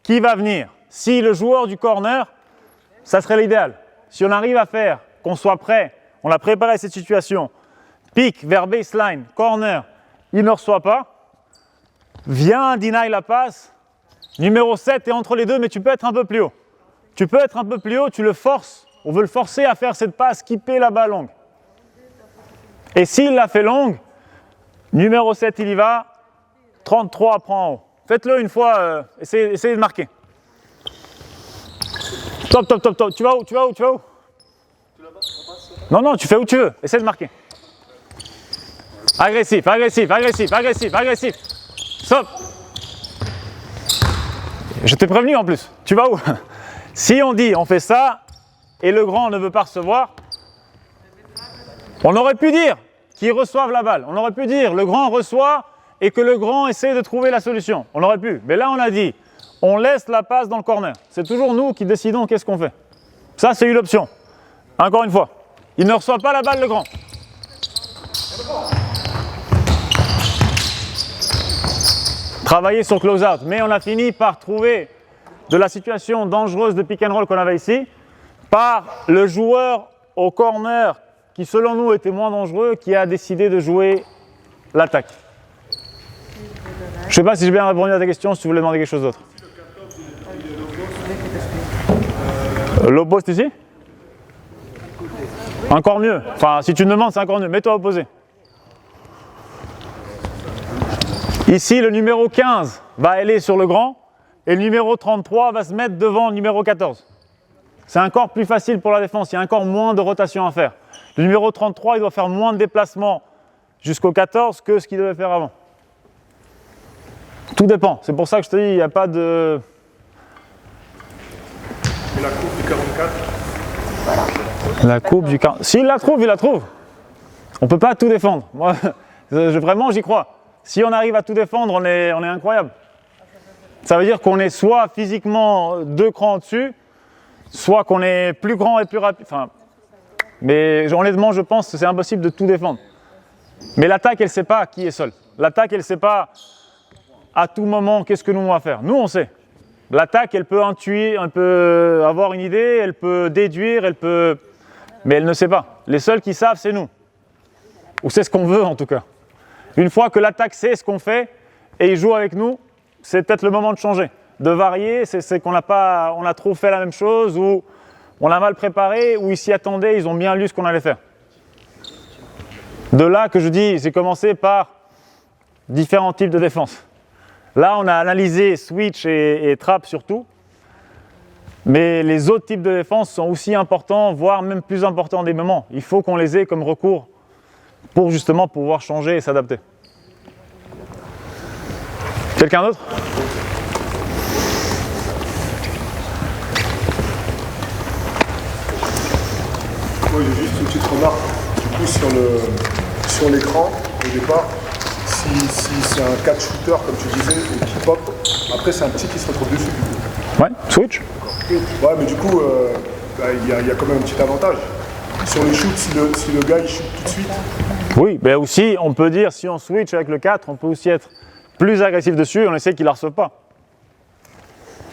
qui va venir. Si le joueur du corner, ça serait l'idéal. Si on arrive à faire, qu'on soit prêt, on a préparé cette situation, pick vers baseline, corner, il ne reçoit pas, viens, deny la passe, numéro 7 est entre les deux, mais tu peux être un peu plus haut. Tu peux être un peu plus haut, tu le forces, on veut le forcer à faire cette passe, skipper la balle longue. Et s'il la fait longue, numéro 7 il y va, 33 prend en haut. Faites-le une fois, essayez de marquer. Top, top, top, top. Tu vas où? Tu vas où? Tu vas où? Non, non, tu fais où tu veux. Essaie de marquer. Agressif, agressif, agressif, agressif, agressif. Stop. Je t'ai prévenu en plus. Tu vas où? Si on dit on fait ça et le grand ne veut pas recevoir, on aurait pu dire qu'ils reçoivent la balle. On aurait pu dire le grand reçoit et que le grand essaie de trouver la solution. On aurait pu. Mais là, on a dit on laisse la passe dans le corner. C'est toujours nous qui décidons qu'est-ce qu'on fait. Ça, c'est une option. Encore une fois, il ne reçoit pas la balle, le grand. Travailler sur close-out. Mais on a fini par trouver de la situation dangereuse de pick and roll qu'on avait ici par le joueur au corner qui, selon nous, était moins dangereux, qui a décidé de jouer l'attaque. Je ne sais pas si j'ai bien répondu à ta question, si tu voulais demander quelque chose d'autre. Low post ici? Encore mieux. Enfin, si tu me demandes, c'est encore mieux. Mets-toi opposé. Ici, le numéro 15 va aller sur le grand et le numéro 33 va se mettre devant le numéro 14. C'est encore plus facile pour la défense. Il y a encore moins de rotation à faire. Le numéro 33, il doit faire moins de déplacements jusqu'au 14 que ce qu'il devait faire avant. Tout dépend. C'est pour ça que je te dis, il n'y a pas de... Et la coupe du 44? La coupe du 40. S'il la trouve, il la trouve. On ne peut pas tout défendre. Moi, vraiment, j'y crois. Si on arrive à tout défendre, on est incroyable. Ça veut dire qu'on est soit physiquement 2 crans au-dessus, soit qu'on est plus grand et plus rapide. Enfin, mais honnêtement, je pense que c'est impossible de tout défendre. Mais l'attaque, elle ne sait pas qui est seul. L'attaque, elle ne sait pas à tout moment qu'est-ce que nous on va faire. Nous, on sait. L'attaque, elle peut intuer, elle peut avoir une idée, elle peut déduire, mais elle ne sait pas. Les seuls qui savent, c'est nous. Ou c'est ce qu'on veut en tout cas. Une fois que l'attaque sait ce qu'on fait et il joue avec nous, c'est peut-être le moment de changer. De varier, c'est qu'on on a trop fait la même chose, ou on l'a mal préparé, ou ils s'y attendaient, ils ont bien lu ce qu'on allait faire. De là que je dis, j'ai commencé par différents types de défense. Là, on a analysé switch et trap surtout, mais les autres types de défense sont aussi importants, voire même plus importants des moments. Il faut qu'on les ait comme recours pour justement pouvoir changer et s'adapter. Quelqu'un d'autre? Moi j'ai juste une petite remarque. Du coup sur l'écran, au départ, si c'est un catch shooter comme tu disais et qui pop, après c'est un petit qui se retrouve dessus du coup. Ouais, switch. Ouais, mais du coup il y a quand même un petit avantage. Sur les shoots, si le gars il shoot tout de suite. Oui, mais aussi on peut dire si on switch avec le 4, on peut aussi être plus agressif dessus et on essaie qu'il ne la reçoive pas.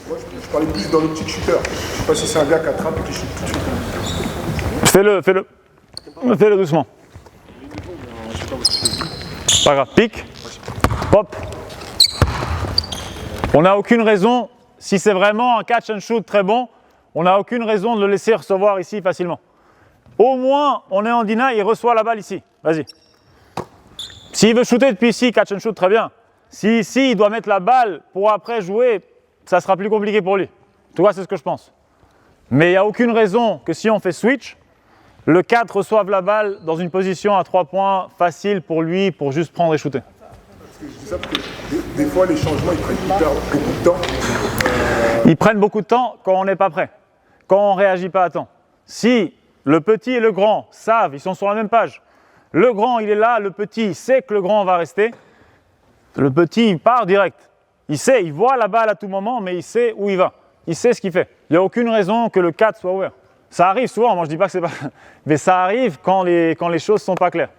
Moi je parlais plus dans l'optique shooter. Je sais pas si c'est un gars qui attrape et qui shoot tout de suite. Fais-le doucement. Pas grave, pique, pop. On n'a aucune raison, si c'est vraiment un catch and shoot très bon, on n'a aucune raison de le laisser recevoir ici facilement. Au moins, on est en deny, il reçoit la balle ici. Vas-y. S'il veut shooter depuis ici, catch and shoot, très bien. Si ici, il doit mettre la balle pour après jouer, ça sera plus compliqué pour lui. Tu vois, c'est ce que je pense. Mais il n'y a aucune raison que si on fait switch, le 4 reçoive la balle dans une position à 3 points facile pour lui, pour juste prendre et shooter. Parce que je dis ça parce que des fois les changements ils prennent beaucoup de temps. Ils prennent beaucoup de temps quand on n'est pas prêt. quand on ne réagit pas à temps. Si le petit et le grand savent, ils sont sur la même page, le grand il est là, le petit sait que le grand va rester, le petit il part direct. Il sait, il voit la balle à tout moment, mais il sait où il va. Il sait ce qu'il fait. Il n'y a aucune raison que le 4 soit ouvert. Ça arrive souvent, moi je ne dis pas que c'est pas... Mais ça arrive quand les choses ne sont pas claires.